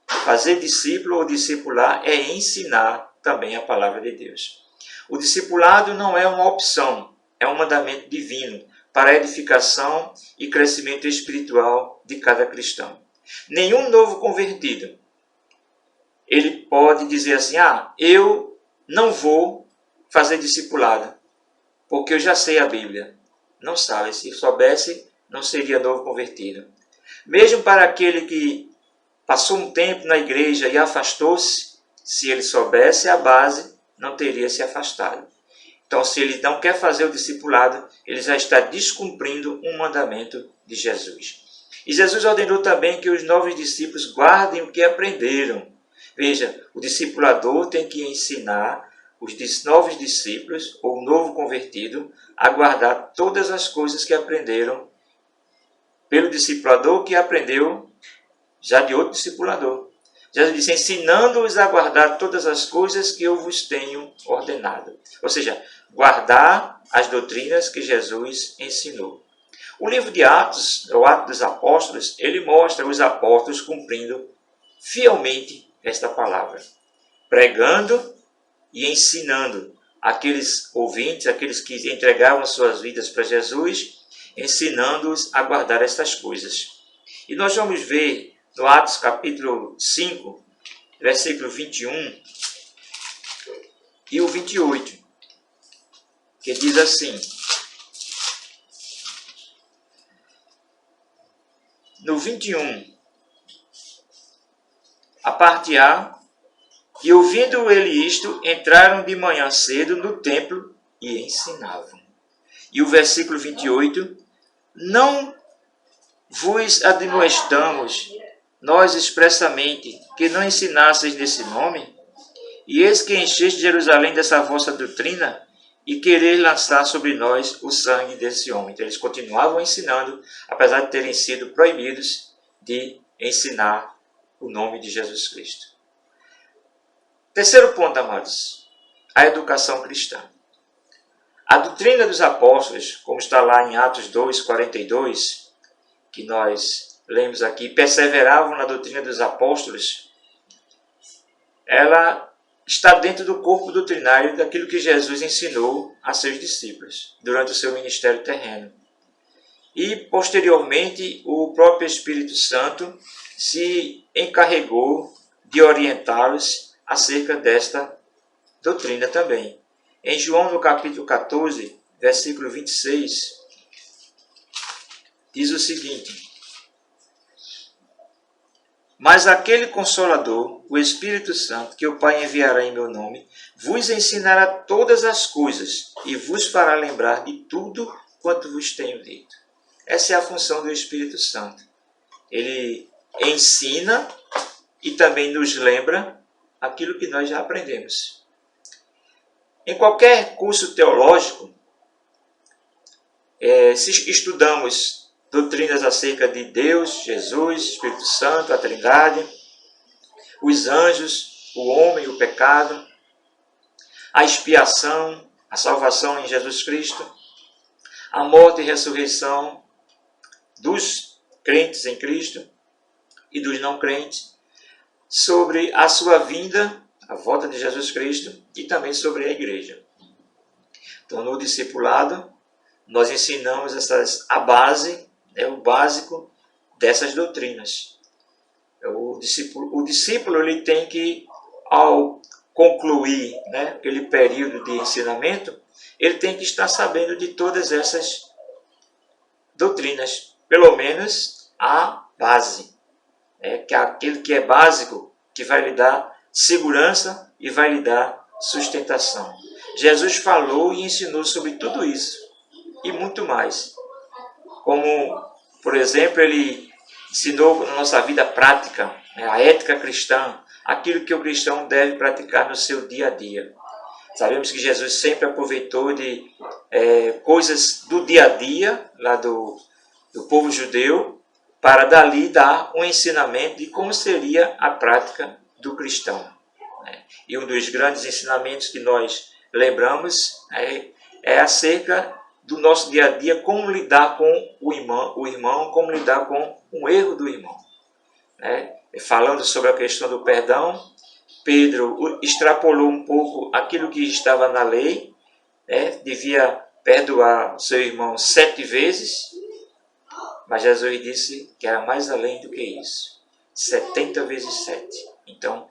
Fazer discípulo ou discipular é ensinar também a palavra de Deus. O discipulado não é uma opção, é um mandamento divino para a edificação e crescimento espiritual de cada cristão. Nenhum novo convertido, ele pode dizer assim: eu não vou fazer discipulado, porque eu já sei a Bíblia. Não sabe, se soubesse, não seria novo convertido. Mesmo para aquele que passou um tempo na igreja e afastou-se, se ele soubesse a base, não teria se afastado. Então, se ele não quer fazer o discipulado, ele já está descumprindo um mandamento de Jesus. E Jesus ordenou também que os novos discípulos guardem o que aprenderam. Veja, o discipulador tem que ensinar os novos discípulos, ou o novo convertido, a guardar todas as coisas que aprenderam pelo discipulador, que aprendeu já de outro discipulador. Jesus disse, ensinando-os a guardar todas as coisas que eu vos tenho ordenado. Ou seja, guardar as doutrinas que Jesus ensinou. O livro de Atos, o Atos dos Apóstolos, ele mostra os apóstolos cumprindo fielmente esta palavra, pregando e ensinando aqueles ouvintes, aqueles que entregavam suas vidas para Jesus, ensinando-os a guardar estas coisas. E nós vamos ver no Atos capítulo 5, versículo 21 e o 28, que diz assim: no 21, a parte A, e ouvindo ele isto, entraram de manhã cedo no templo e ensinavam. E o versículo 28, não vos admoestamos, nós expressamente, que não ensinasseis nesse nome? E eis que encheste Jerusalém dessa vossa doutrina, e quereis lançar sobre nós o sangue desse homem. Então eles continuavam ensinando, apesar de terem sido proibidos de ensinar o nome de Jesus Cristo. Terceiro ponto, amados, a educação cristã. A doutrina dos apóstolos, como está lá em Atos 2, 42, que nós lemos aqui, perseveravam na doutrina dos apóstolos, ela está dentro do corpo doutrinário daquilo que Jesus ensinou a seus discípulos durante o seu ministério terreno. E, posteriormente, o próprio Espírito Santo se encarregou de orientá-los acerca desta doutrina também. Em João, no capítulo 14, versículo 26, diz o seguinte: mas aquele Consolador, o Espírito Santo, que o Pai enviará em meu nome, vos ensinará todas as coisas e vos fará lembrar de tudo quanto vos tenho dito. Essa é a função do Espírito Santo. Ele ensina e também nos lembra aquilo que nós já aprendemos. Em qualquer curso teológico, se estudamos doutrinas acerca de Deus, Jesus, Espírito Santo, a Trindade, os anjos, o homem, o pecado, a expiação, a salvação em Jesus Cristo, a morte e ressurreição dos crentes em Cristo e dos não crentes, sobre a sua vinda, a volta de Jesus Cristo, e também sobre a igreja. Então, no discipulado, nós ensinamos a base, o básico dessas doutrinas. O discípulo ele tem que, ao concluir aquele período de ensinamento, ele tem que estar sabendo de todas essas doutrinas, pelo menos a base, que é aquilo que é básico, que vai lhe dar segurança e vai lhe dar sustentação. Jesus falou e ensinou sobre tudo isso e muito mais. Como, por exemplo, ele ensinou na nossa vida prática, a ética cristã, aquilo que o cristão deve praticar no seu dia a dia. Sabemos que Jesus sempre aproveitou de coisas do dia a dia, lá do povo judeu, para dali dar um ensinamento de como seria a prática do cristão. E um dos grandes ensinamentos que nós lembramos é acerca do nosso dia a dia, como lidar com o irmão, como lidar com um erro do irmão. Falando sobre a questão do perdão, Pedro extrapolou um pouco aquilo que estava na lei, devia perdoar seu irmão 7 vezes, mas Jesus disse que era mais além do que isso, 70 vezes 7. Então,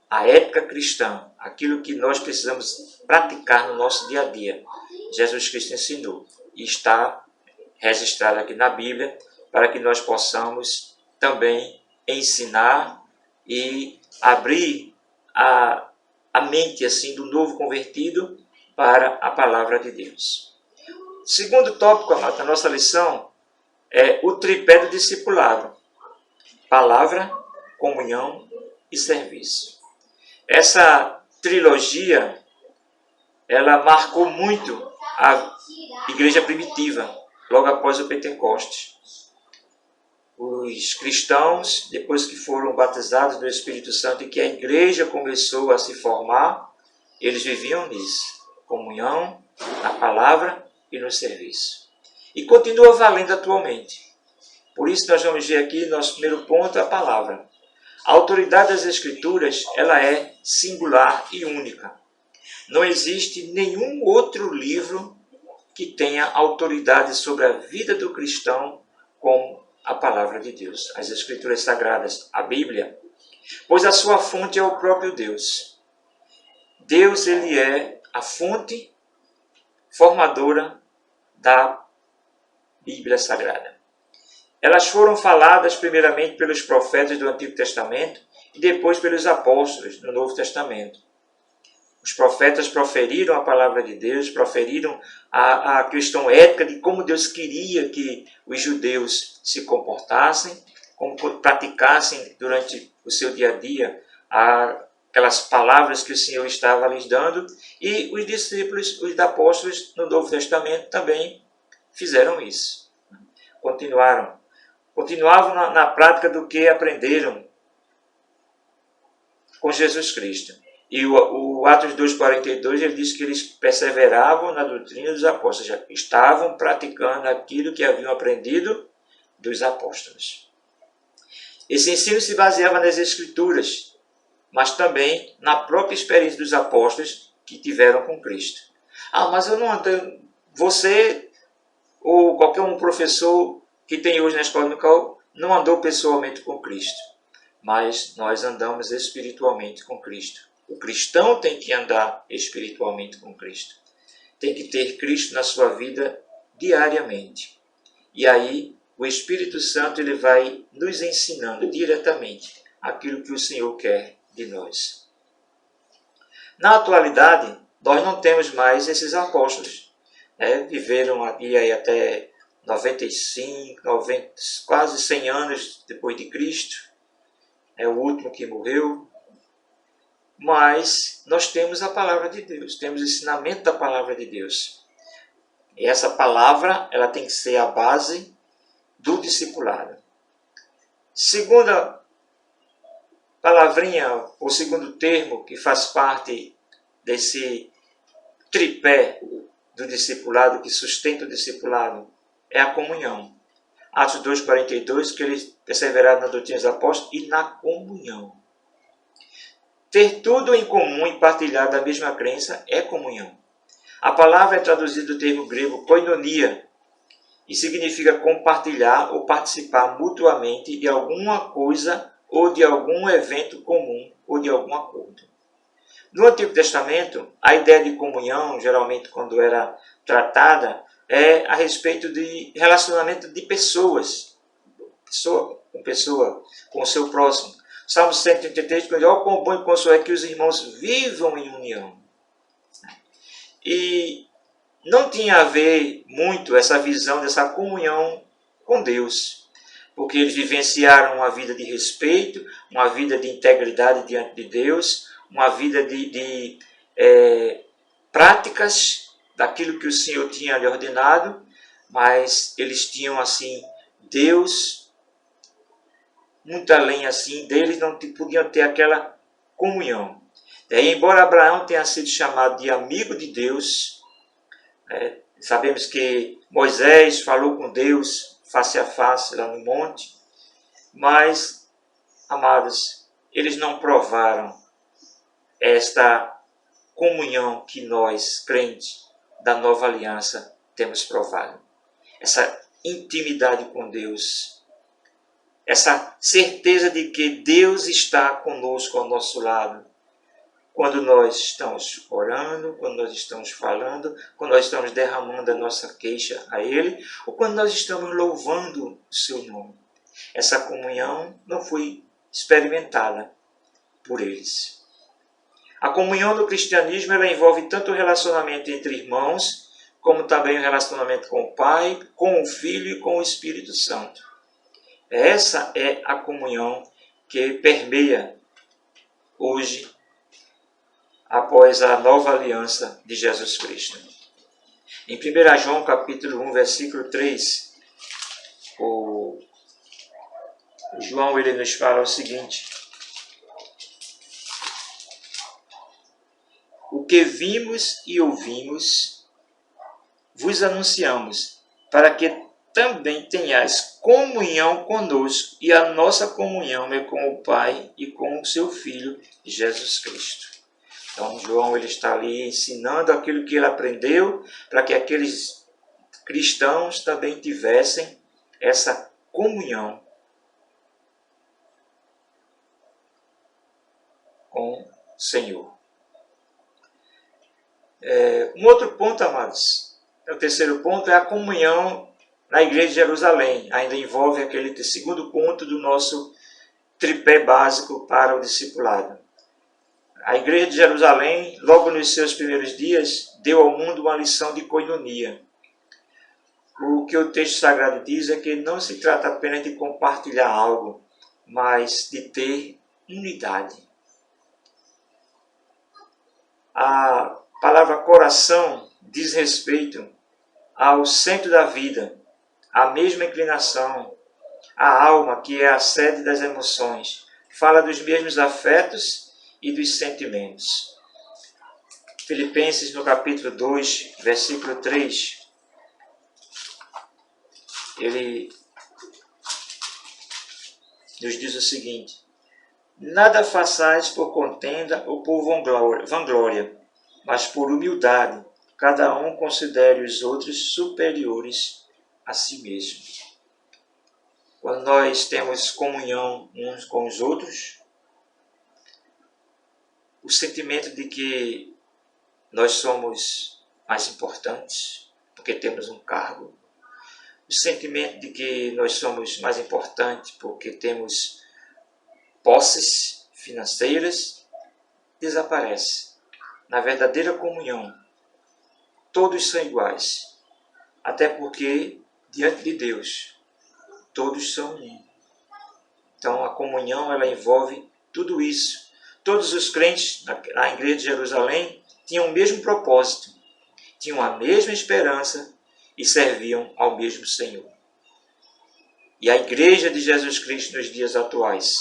a ética cristã, aquilo que nós precisamos praticar no nosso dia a dia, Jesus Cristo ensinou e está registrada aqui na Bíblia, para que nós possamos também ensinar e abrir a mente assim do novo convertido para a palavra de Deus. Segundo tópico, amado, da nossa lição é o tripé do discipulado: palavra, comunhão e serviço. Essa trilogia, ela marcou muito a igreja primitiva, logo após o Pentecostes. Os cristãos, depois que foram batizados no Espírito Santo e que a igreja começou a se formar, eles viviam nisso: comunhão, na palavra e no serviço. E continua valendo atualmente. Por isso nós vamos ver aqui, nosso primeiro ponto, a palavra. A autoridade das Escrituras, ela é singular e única. Não existe nenhum outro livro que tenha autoridade sobre a vida do cristão como a palavra de Deus, as Escrituras Sagradas, a Bíblia, pois a sua fonte é o próprio Deus. Deus, ele é a fonte formadora da Bíblia Sagrada. Elas foram faladas primeiramente pelos profetas do Antigo Testamento e depois pelos apóstolos no Novo Testamento. Os profetas proferiram a palavra de Deus, proferiram a questão ética de como Deus queria que os judeus se comportassem, como praticassem durante o seu dia a dia aquelas palavras que o Senhor estava lhes dando, e os discípulos, os apóstolos no Novo Testamento também fizeram isso. Continuavam na prática do que aprenderam com Jesus Cristo. E o Atos 2,42, ele diz que eles perseveravam na doutrina dos apóstolos, já estavam praticando aquilo que haviam aprendido dos apóstolos. Esse ensino se baseava nas Escrituras, mas também na própria experiência dos apóstolos que tiveram com Cristo. Mas eu não andei. Você ou qualquer um professor que tem hoje na escola dominical não andou pessoalmente com Cristo, mas nós andamos espiritualmente com Cristo. O cristão tem que andar espiritualmente com Cristo. Tem que ter Cristo na sua vida diariamente. E aí o Espírito Santo, ele vai nos ensinando diretamente aquilo que o Senhor quer de nós. Na atualidade, nós não temos mais esses apóstolos. Viveram aí até 95, 90, quase 100 anos depois de Cristo. É o último que morreu. Mas nós temos a palavra de Deus, temos o ensinamento da palavra de Deus. E essa palavra, ela tem que ser a base do discipulado. Segunda palavrinha, ou segundo termo que faz parte desse tripé do discipulado, que sustenta o discipulado, é a comunhão. Atos 2,42, que eles perseveraram na doutrina dos apóstolos e na comunhão. Ter tudo em comum e partilhar da mesma crença é comunhão. A palavra é traduzida do termo grego koinonia e significa compartilhar ou participar mutuamente de alguma coisa ou de algum evento comum ou de algum acordo. No Antigo Testamento, a ideia de comunhão, geralmente quando era tratada, é a respeito de relacionamento de pessoas, pessoa com o seu próximo. Salmo 133, diz: ó, quão bom e quão é que os irmãos vivam em união. E não tinha a ver muito essa visão dessa comunhão com Deus, porque eles vivenciaram uma vida de respeito, uma vida de integridade diante de Deus, uma vida de práticas daquilo que o Senhor tinha lhe ordenado, mas eles tinham assim Deus muito além assim deles, não podiam ter aquela comunhão. Embora Abraão tenha sido chamado de amigo de Deus, sabemos que Moisés falou com Deus face a face lá no monte, mas, amados, eles não provaram esta comunhão que nós, crentes da nova aliança, temos provado. Essa intimidade com Deus, essa certeza de que Deus está conosco ao nosso lado, quando nós estamos orando, quando nós estamos falando, quando nós estamos derramando a nossa queixa a Ele, ou quando nós estamos louvando o seu nome. Essa comunhão não foi experimentada por eles. A comunhão do cristianismo ela envolve tanto o relacionamento entre irmãos, como também o relacionamento com o Pai, com o Filho e com o Espírito Santo. Essa é a comunhão que permeia hoje, após a nova aliança de Jesus Cristo. Em 1 João capítulo 1, versículo 3, o João ele nos fala o seguinte: o que vimos e ouvimos vos anunciamos, para que também tenhais comunhão conosco, e a nossa comunhão é com o Pai e com o seu Filho, Jesus Cristo. Então, João ele está ali ensinando aquilo que ele aprendeu, para que aqueles cristãos também tivessem essa comunhão com o Senhor. Um outro ponto, amados, o terceiro ponto é a comunhão na Igreja de Jerusalém. Ainda envolve aquele segundo ponto do nosso tripé básico para o discipulado. A Igreja de Jerusalém, logo nos seus primeiros dias, deu ao mundo uma lição de coinonia. O que o texto sagrado diz é que não se trata apenas de compartilhar algo, mas de ter unidade. A palavra coração diz respeito ao centro da vida, à mesma inclinação, à alma, que é a sede das emoções. Fala dos mesmos afetos e dos sentimentos. Filipenses, no capítulo 2, versículo 3, ele nos diz o seguinte: nada façais por contenda ou por vanglória, mas por humildade, cada um considere os outros superiores a si mesmo. Quando nós temos comunhão uns com os outros, o sentimento de que nós somos mais importantes, porque temos um cargo, o sentimento de que nós somos mais importantes porque temos posses financeiras, desaparece. Na verdadeira comunhão, todos são iguais, até porque, diante de Deus, todos são um. Então, a comunhão ela envolve tudo isso. Todos os crentes na Igreja de Jerusalém tinham o mesmo propósito, tinham a mesma esperança e serviam ao mesmo Senhor. E a Igreja de Jesus Cristo nos dias atuais,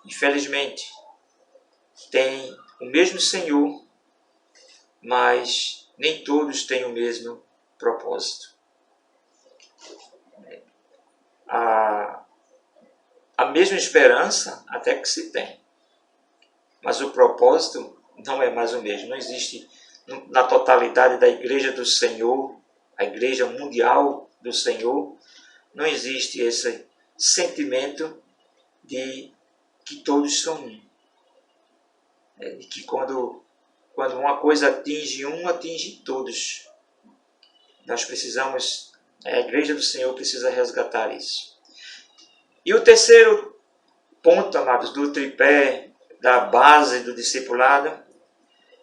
infelizmente, tem o mesmo Senhor, mas nem todos têm o mesmo propósito. A mesma esperança até que se tem, mas o propósito não é mais o mesmo. Não existe na totalidade da Igreja do Senhor, a Igreja Mundial do Senhor, não existe esse sentimento de que todos são um. De que quando uma coisa atinge um, atinge todos. Nós precisamos, a Igreja do Senhor precisa resgatar isso. E o terceiro ponto, amados, do tripé, da base do discipulado,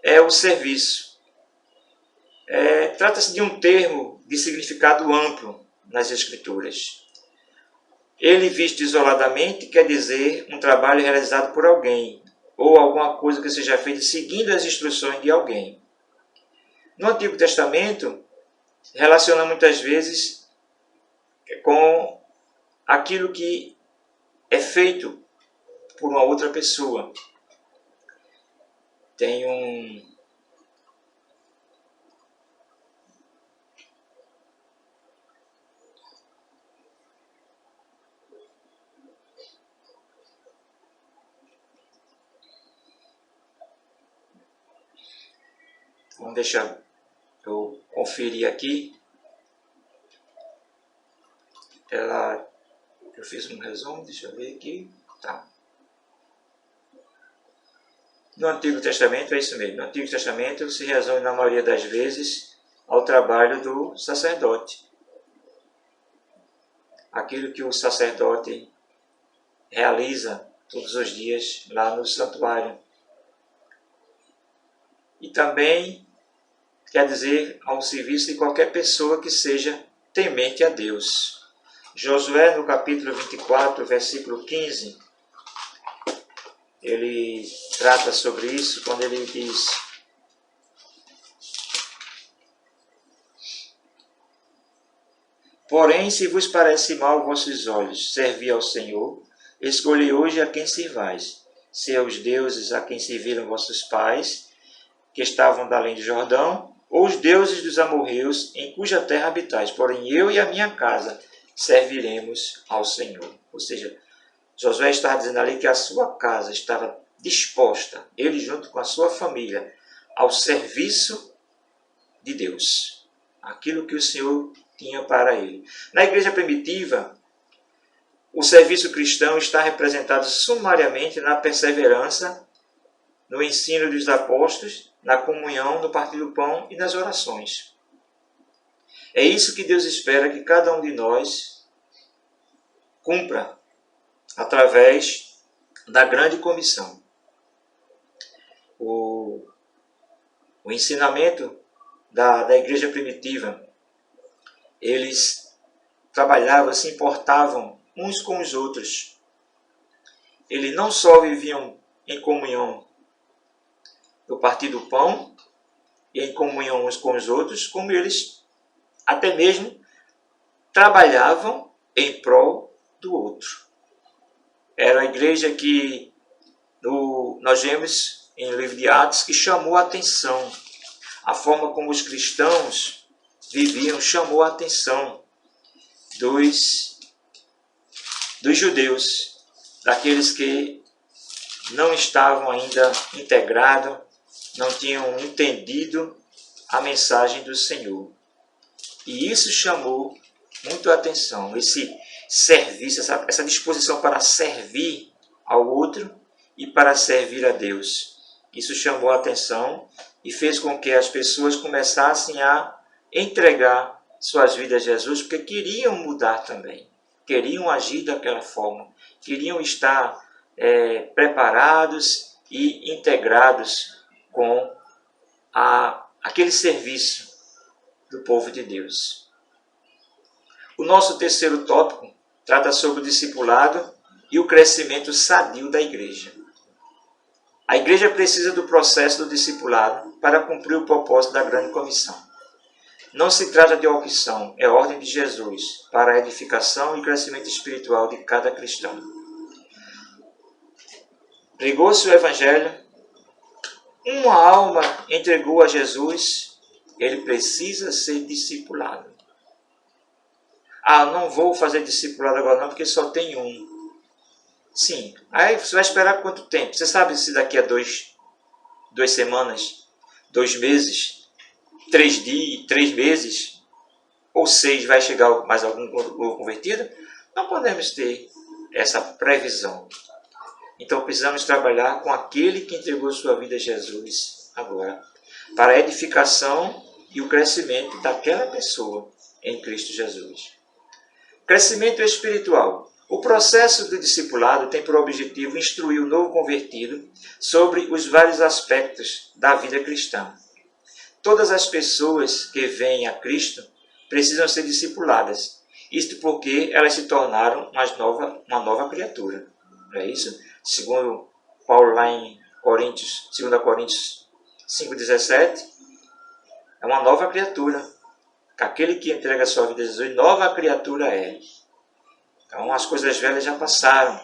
é o serviço. Trata-se de um termo de significado amplo nas Escrituras. Ele, visto isoladamente, quer dizer um trabalho realizado por alguém, ou alguma coisa que seja feita seguindo as instruções de alguém. No Antigo Testamento, relaciona muitas vezes com aquilo que é feito por uma outra pessoa. Tem Vamos deixar eu conferir aqui. Eu fiz um resumo, deixa eu ver aqui. Tá. No Antigo Testamento, é isso mesmo, no Antigo Testamento se resume na maioria das vezes ao trabalho do sacerdote. Aquilo que o sacerdote realiza todos os dias lá no santuário. E também quer dizer ao serviço de qualquer pessoa que seja temente a Deus. Josué, no capítulo 24, versículo 15, ele trata sobre isso quando ele diz: porém, se vos parece mal vossos olhos servir ao Senhor, escolhi hoje a quem servais, se aos deuses a quem serviram vossos pais, que estavam da além do Jordão, ou os deuses dos amorreus, em cuja terra habitais. Porém, eu e a minha casa serviremos ao Senhor. Ou seja, Josué está dizendo ali que a sua casa estava disposta, ele junto com a sua família, ao serviço de Deus. Aquilo que o Senhor tinha para ele. Na igreja primitiva, o serviço cristão está representado sumariamente na perseverança, no ensino dos apóstolos, na comunhão, no partir do pão e nas orações. É isso que Deus espera que cada um de nós cumpra através da grande comissão. O ensinamento da igreja primitiva, eles trabalhavam, se importavam uns com os outros. Eles não só viviam em comunhão no partir do pão e em comunhão uns com os outros, como eles até mesmo trabalhavam em prol do outro. Era a igreja que nós vemos em livro de Atos que chamou a atenção. A forma como os cristãos viviam chamou a atenção dos judeus, daqueles que não estavam ainda integrados, não tinham entendido a mensagem do Senhor. E isso chamou muito a atenção, esse serviço, essa disposição para servir ao outro e para servir a Deus. Isso chamou a atenção e fez com que as pessoas começassem a entregar suas vidas a Jesus, porque queriam mudar também, queriam agir daquela forma, queriam estar preparados e integrados com aquele serviço do povo de Deus. O nosso terceiro tópico trata sobre o discipulado e o crescimento sadio da igreja. A igreja precisa do processo do discipulado para cumprir o propósito da grande comissão. Não se trata de opção, é ordem de Jesus para a edificação e crescimento espiritual de cada cristão. Pregou-se o Evangelho, uma alma entregou a Jesus, ele precisa ser discipulado. Não vou fazer discipulado agora não, porque só tem um. Sim, aí você vai esperar quanto tempo? Você sabe se daqui a 2 semanas, 2 meses, 3 dias, 3 meses, ou 6 vai chegar mais algum novo convertido? Não podemos ter essa previsão. Então precisamos trabalhar com aquele que entregou sua vida a Jesus agora, para a edificação e o crescimento daquela pessoa em Cristo Jesus. Crescimento espiritual. O processo do discipulado tem por objetivo instruir o novo convertido sobre os vários aspectos da vida cristã. Todas as pessoas que vêm a Cristo precisam ser discipuladas, isto porque elas se tornaram uma nova criatura. Não é isso? Segundo Paulo lá em 2 Coríntios 5,17, é uma nova criatura. Aquele que entrega a sua vida a Jesus, nova criatura é. Então as coisas velhas já passaram.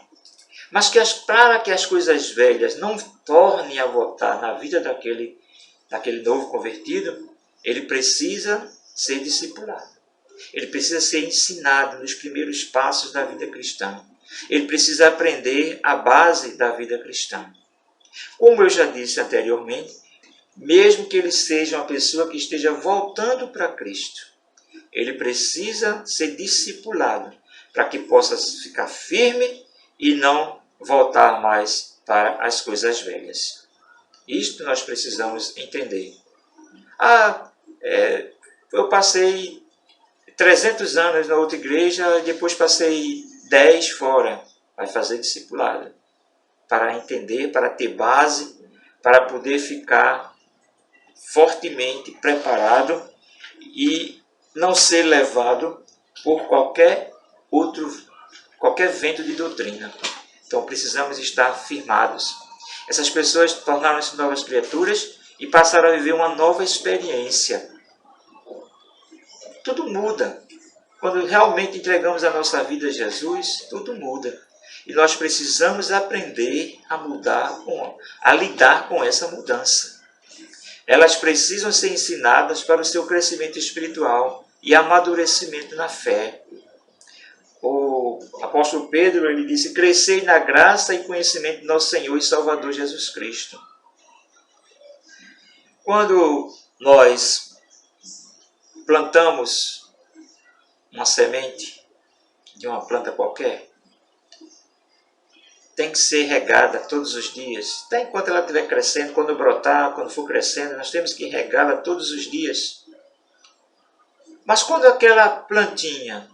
Mas para que as coisas velhas não tornem a voltar na vida daquele novo convertido, ele precisa ser discipulado. Ele precisa ser ensinado nos primeiros passos da vida cristã. Ele precisa aprender a base da vida cristã. Como eu já disse anteriormente, mesmo que ele seja uma pessoa que esteja voltando para Cristo, ele precisa ser discipulado para que possa ficar firme e não voltar mais para as coisas velhas. Isto nós precisamos entender. Eu passei 300 anos na outra igreja, depois passei 10 fora. Vai fazer discipulado. Para entender, para ter base, para poder ficar fortemente preparado e não ser levado por qualquer vento de doutrina. Então precisamos estar firmados. Essas pessoas tornaram-se novas criaturas e passaram a viver uma nova experiência. Tudo muda. Quando realmente entregamos a nossa vida a Jesus, tudo muda. E nós precisamos aprender a lidar com essa mudança. Elas precisam ser ensinadas para o seu crescimento espiritual e amadurecimento na fé. O apóstolo Pedro, ele disse: crescei na graça e conhecimento do nosso Senhor e Salvador Jesus Cristo. Quando nós plantamos uma semente de uma planta qualquer, tem que ser regada todos os dias. Até enquanto ela estiver crescendo, quando brotar, quando for crescendo, nós temos que regá-la todos os dias. Mas quando aquela plantinha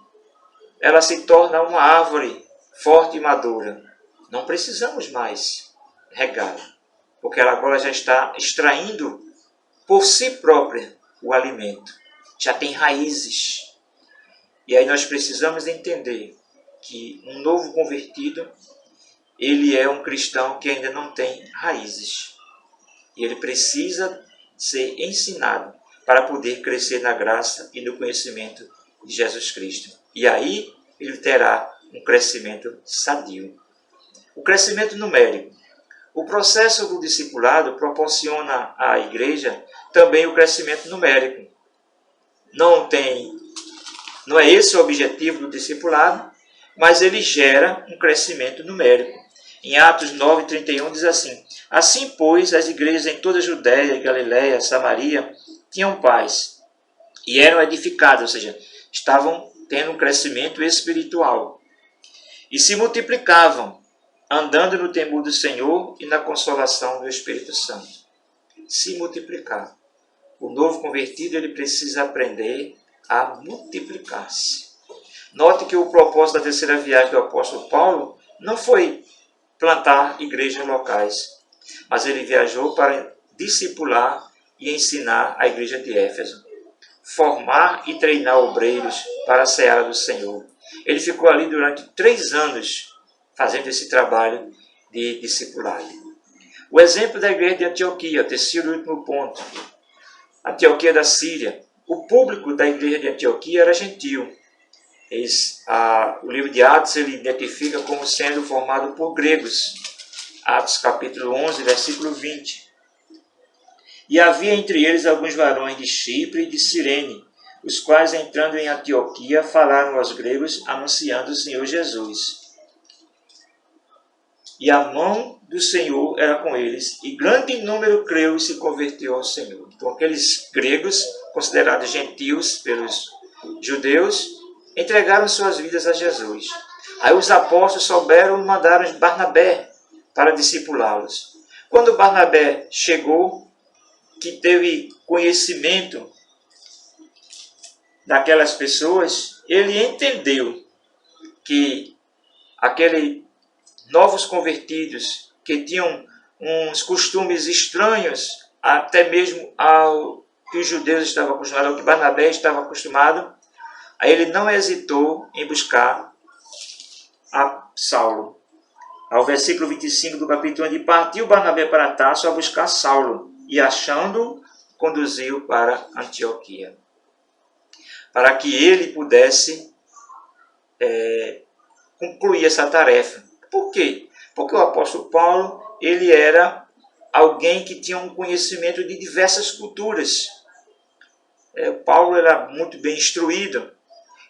ela se torna uma árvore forte e madura, não precisamos mais regá-la, porque ela agora já está extraindo por si própria o alimento. Já tem raízes. E aí nós precisamos entender que um novo convertido, ele é um cristão que ainda não tem raízes. E ele precisa ser ensinado para poder crescer na graça e no conhecimento de Jesus Cristo. E aí ele terá um crescimento sadio. O crescimento numérico. O processo do discipulado proporciona à igreja também o crescimento numérico. Não é esse o objetivo do discipulado, mas ele gera um crescimento numérico. Em Atos 9:31 diz assim: assim, pois, as igrejas em toda a Judéia, Galiléia, Samaria tinham paz e eram edificadas, ou seja, estavam tendo um crescimento espiritual. E se multiplicavam, andando no temor do Senhor e na consolação do Espírito Santo. Se multiplicar. O novo convertido, ele precisa aprender a multiplicar-se. Note que o propósito da terceira viagem do apóstolo Paulo não foi plantar igrejas locais, mas ele viajou para discipular e ensinar a igreja de Éfeso, formar e treinar obreiros para a seara do Senhor. Ele ficou ali durante 3 anos fazendo esse trabalho de discipulado. O exemplo da igreja de Antioquia, terceiro e último ponto. Antioquia da Síria. O público da igreja de Antioquia era gentil. O livro de Atos ele identifica como sendo formado por gregos. Atos capítulo 11, versículo 20. E havia entre eles alguns varões de Chipre e de Cirene, os quais, entrando em Antioquia, falaram aos gregos, anunciando o Senhor Jesus. E a mão do Senhor era com eles, e grande número creu e se converteu ao Senhor. Então, aqueles gregos, considerados gentios pelos judeus, entregaram suas vidas a Jesus. Aí os apóstolos souberam e mandaram Barnabé para discipulá-los. Quando Barnabé chegou, que teve conhecimento daquelas pessoas, ele entendeu que aqueles novos convertidos que tinham uns costumes estranhos, até mesmo ao que os judeus estavam acostumados, ao que Barnabé estava acostumado, aí ele não hesitou em buscar a Saulo. Ao versículo 25 do capítulo 1, partiu Barnabé para Tarso a buscar Saulo, e achando-o, conduziu para Antioquia, para que ele pudesse concluir essa tarefa. Por quê? Porque o apóstolo Paulo, ele era alguém que tinha um conhecimento de diversas culturas. Paulo era muito bem instruído,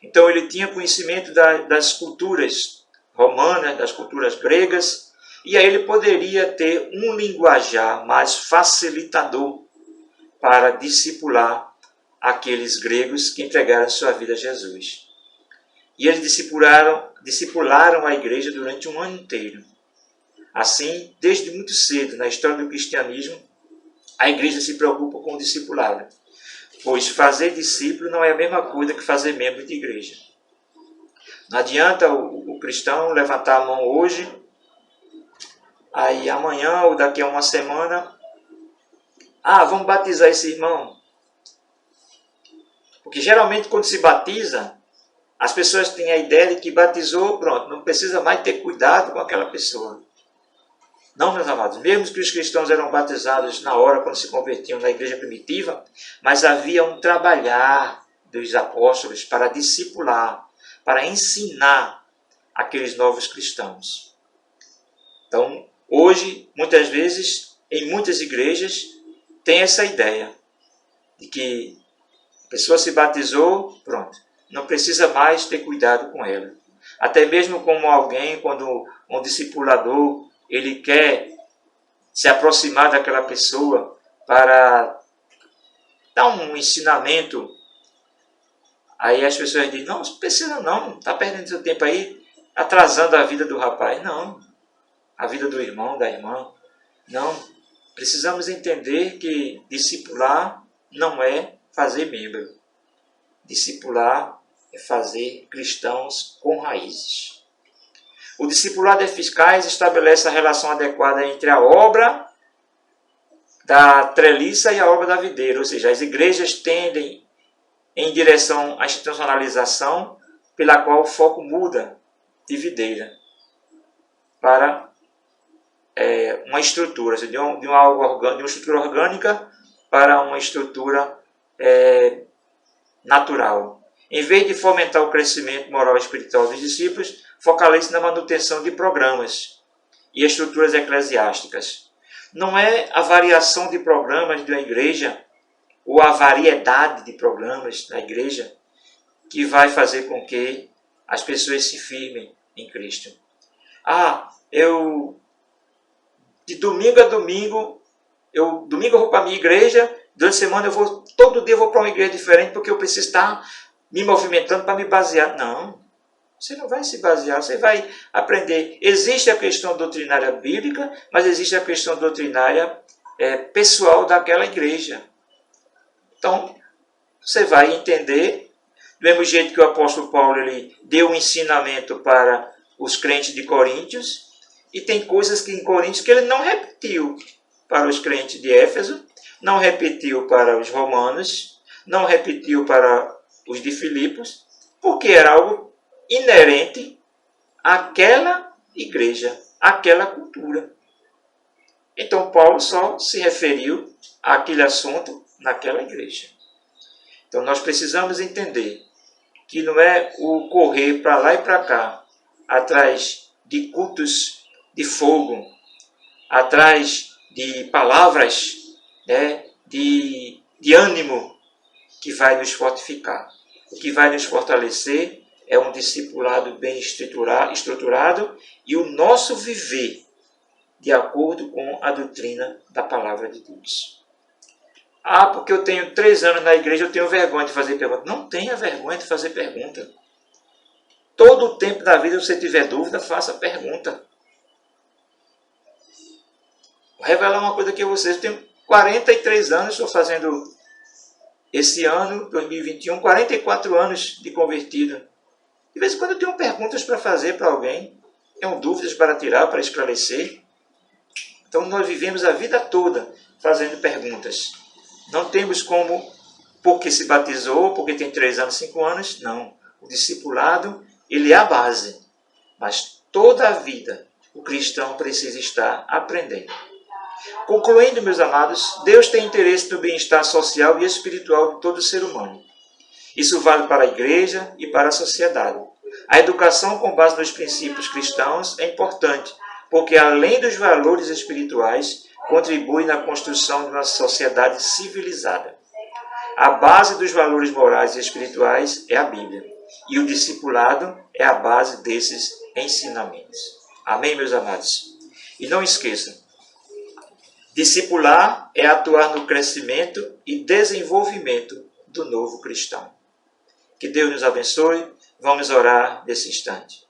então ele tinha conhecimento das culturas romanas, das culturas gregas, e aí ele poderia ter um linguajar mais facilitador para discipular aqueles gregos que entregaram sua vida a Jesus. E eles discipularam a igreja durante um ano inteiro. Assim, desde muito cedo, na história do cristianismo, a igreja se preocupa com o discipulado. Pois fazer discípulo não é a mesma coisa que fazer membro de igreja. Não adianta o cristão levantar a mão hoje, aí amanhã ou daqui a uma semana, vamos batizar esse irmão. Porque geralmente quando se batiza, as pessoas têm a ideia de que batizou, pronto, não precisa mais ter cuidado com aquela pessoa. Não, meus amados, mesmo que os cristãos eram batizados na hora quando se convertiam na igreja primitiva, mas havia um trabalhar dos apóstolos para discipular, para ensinar aqueles novos cristãos. Então, hoje, muitas vezes, em muitas igrejas, tem essa ideia de que a pessoa se batizou, pronto, não precisa mais ter cuidado com ela. Até mesmo como alguém, quando um discipulador ele quer se aproximar daquela pessoa para dar um ensinamento, aí as pessoas dizem, não precisa não, está perdendo seu tempo aí, atrasando a vida do rapaz. Não, a vida do irmão, da irmã. Não, precisamos entender que discipular não é fazer membro. Discipular é fazer cristãos com raízes. O discipulado eficaz estabelece a relação adequada entre a obra da treliça e a obra da videira, ou seja, as igrejas tendem em direção à institucionalização, pela qual o foco muda de videira para uma estrutura, de uma estrutura orgânica para uma estrutura natural. Em vez de fomentar o crescimento moral e espiritual dos discípulos, focaliza na manutenção de programas e estruturas eclesiásticas. Não é a variação de programas de uma igreja ou a variedade de programas da igreja que vai fazer com que as pessoas se firmem em Cristo. De domingo a domingo, domingo eu vou para a minha igreja, durante a semana todo dia eu vou para uma igreja diferente porque eu preciso estar me movimentando para me basear. Não. Você não vai se basear, você vai aprender. Existe a questão doutrinária bíblica, mas existe a questão doutrinária pessoal daquela igreja. Então, você vai entender, do mesmo jeito que o apóstolo Paulo ele deu um ensinamento para os crentes de Coríntios, e tem coisas que em Coríntios que ele não repetiu para os crentes de Éfeso, não repetiu para os romanos, não repetiu para os de Filipos, porque era algo inerente àquela igreja, àquela cultura. Então Paulo só se referiu àquele assunto naquela igreja. Então nós precisamos entender que não é o correr para lá e para cá, atrás de cultos de fogo, atrás de palavras, de ânimo, que vai nos fortificar. O que vai nos fortalecer é um discipulado bem estruturado e o nosso viver de acordo com a doutrina da palavra de Deus. Porque eu tenho 3 anos na igreja, eu tenho vergonha de fazer pergunta. Não tenha vergonha de fazer pergunta. Todo o tempo da vida, se você tiver dúvida, faça pergunta. Vou revelar uma coisa aqui a vocês. Eu tenho 43 anos, estou fazendo esse ano, 2021, 44 anos de convertido. De vez em quando eu tenho perguntas para fazer para alguém, tenho dúvidas para tirar, para esclarecer. Então nós vivemos a vida toda fazendo perguntas. Não temos como, porque se batizou, porque tem 3 anos, 5 anos, não. O discipulado, ele é a base. Mas toda a vida o cristão precisa estar aprendendo. Concluindo, meus amados, Deus tem interesse no bem-estar social e espiritual de todo ser humano. Isso vale para a igreja e para a sociedade. A educação com base nos princípios cristãos é importante, porque além dos valores espirituais, contribui na construção de uma sociedade civilizada. A base dos valores morais e espirituais é a Bíblia, e o discipulado é a base desses ensinamentos. Amém, meus amados? E não esqueçam, discipular é atuar no crescimento e desenvolvimento do novo cristão. Que Deus nos abençoe. Vamos orar nesse instante.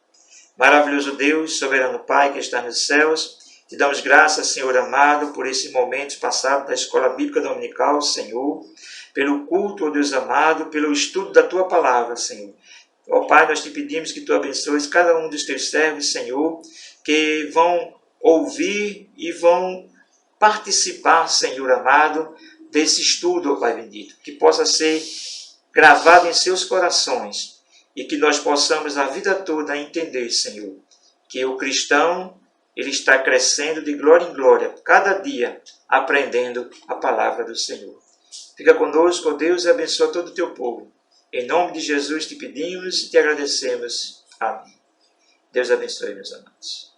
Maravilhoso Deus, soberano Pai que está nos céus, Te damos graças, Senhor amado, por esse momento passado da Escola Bíblica Dominical, Senhor, pelo culto, ó Deus amado, pelo estudo da Tua Palavra, Senhor. Ó Pai, nós te pedimos que Tu abençoes cada um dos Teus servos, Senhor, que vão ouvir e vão participar, Senhor amado, desse estudo, ó Pai bendito, que possa ser gravado em seus corações e que nós possamos a vida toda entender, Senhor, que o cristão, ele está crescendo de glória em glória, cada dia aprendendo a palavra do Senhor. Fica conosco, ó Deus, e abençoa todo o Teu povo. Em nome de Jesus te pedimos e te agradecemos. Amém. Deus abençoe, meus amados.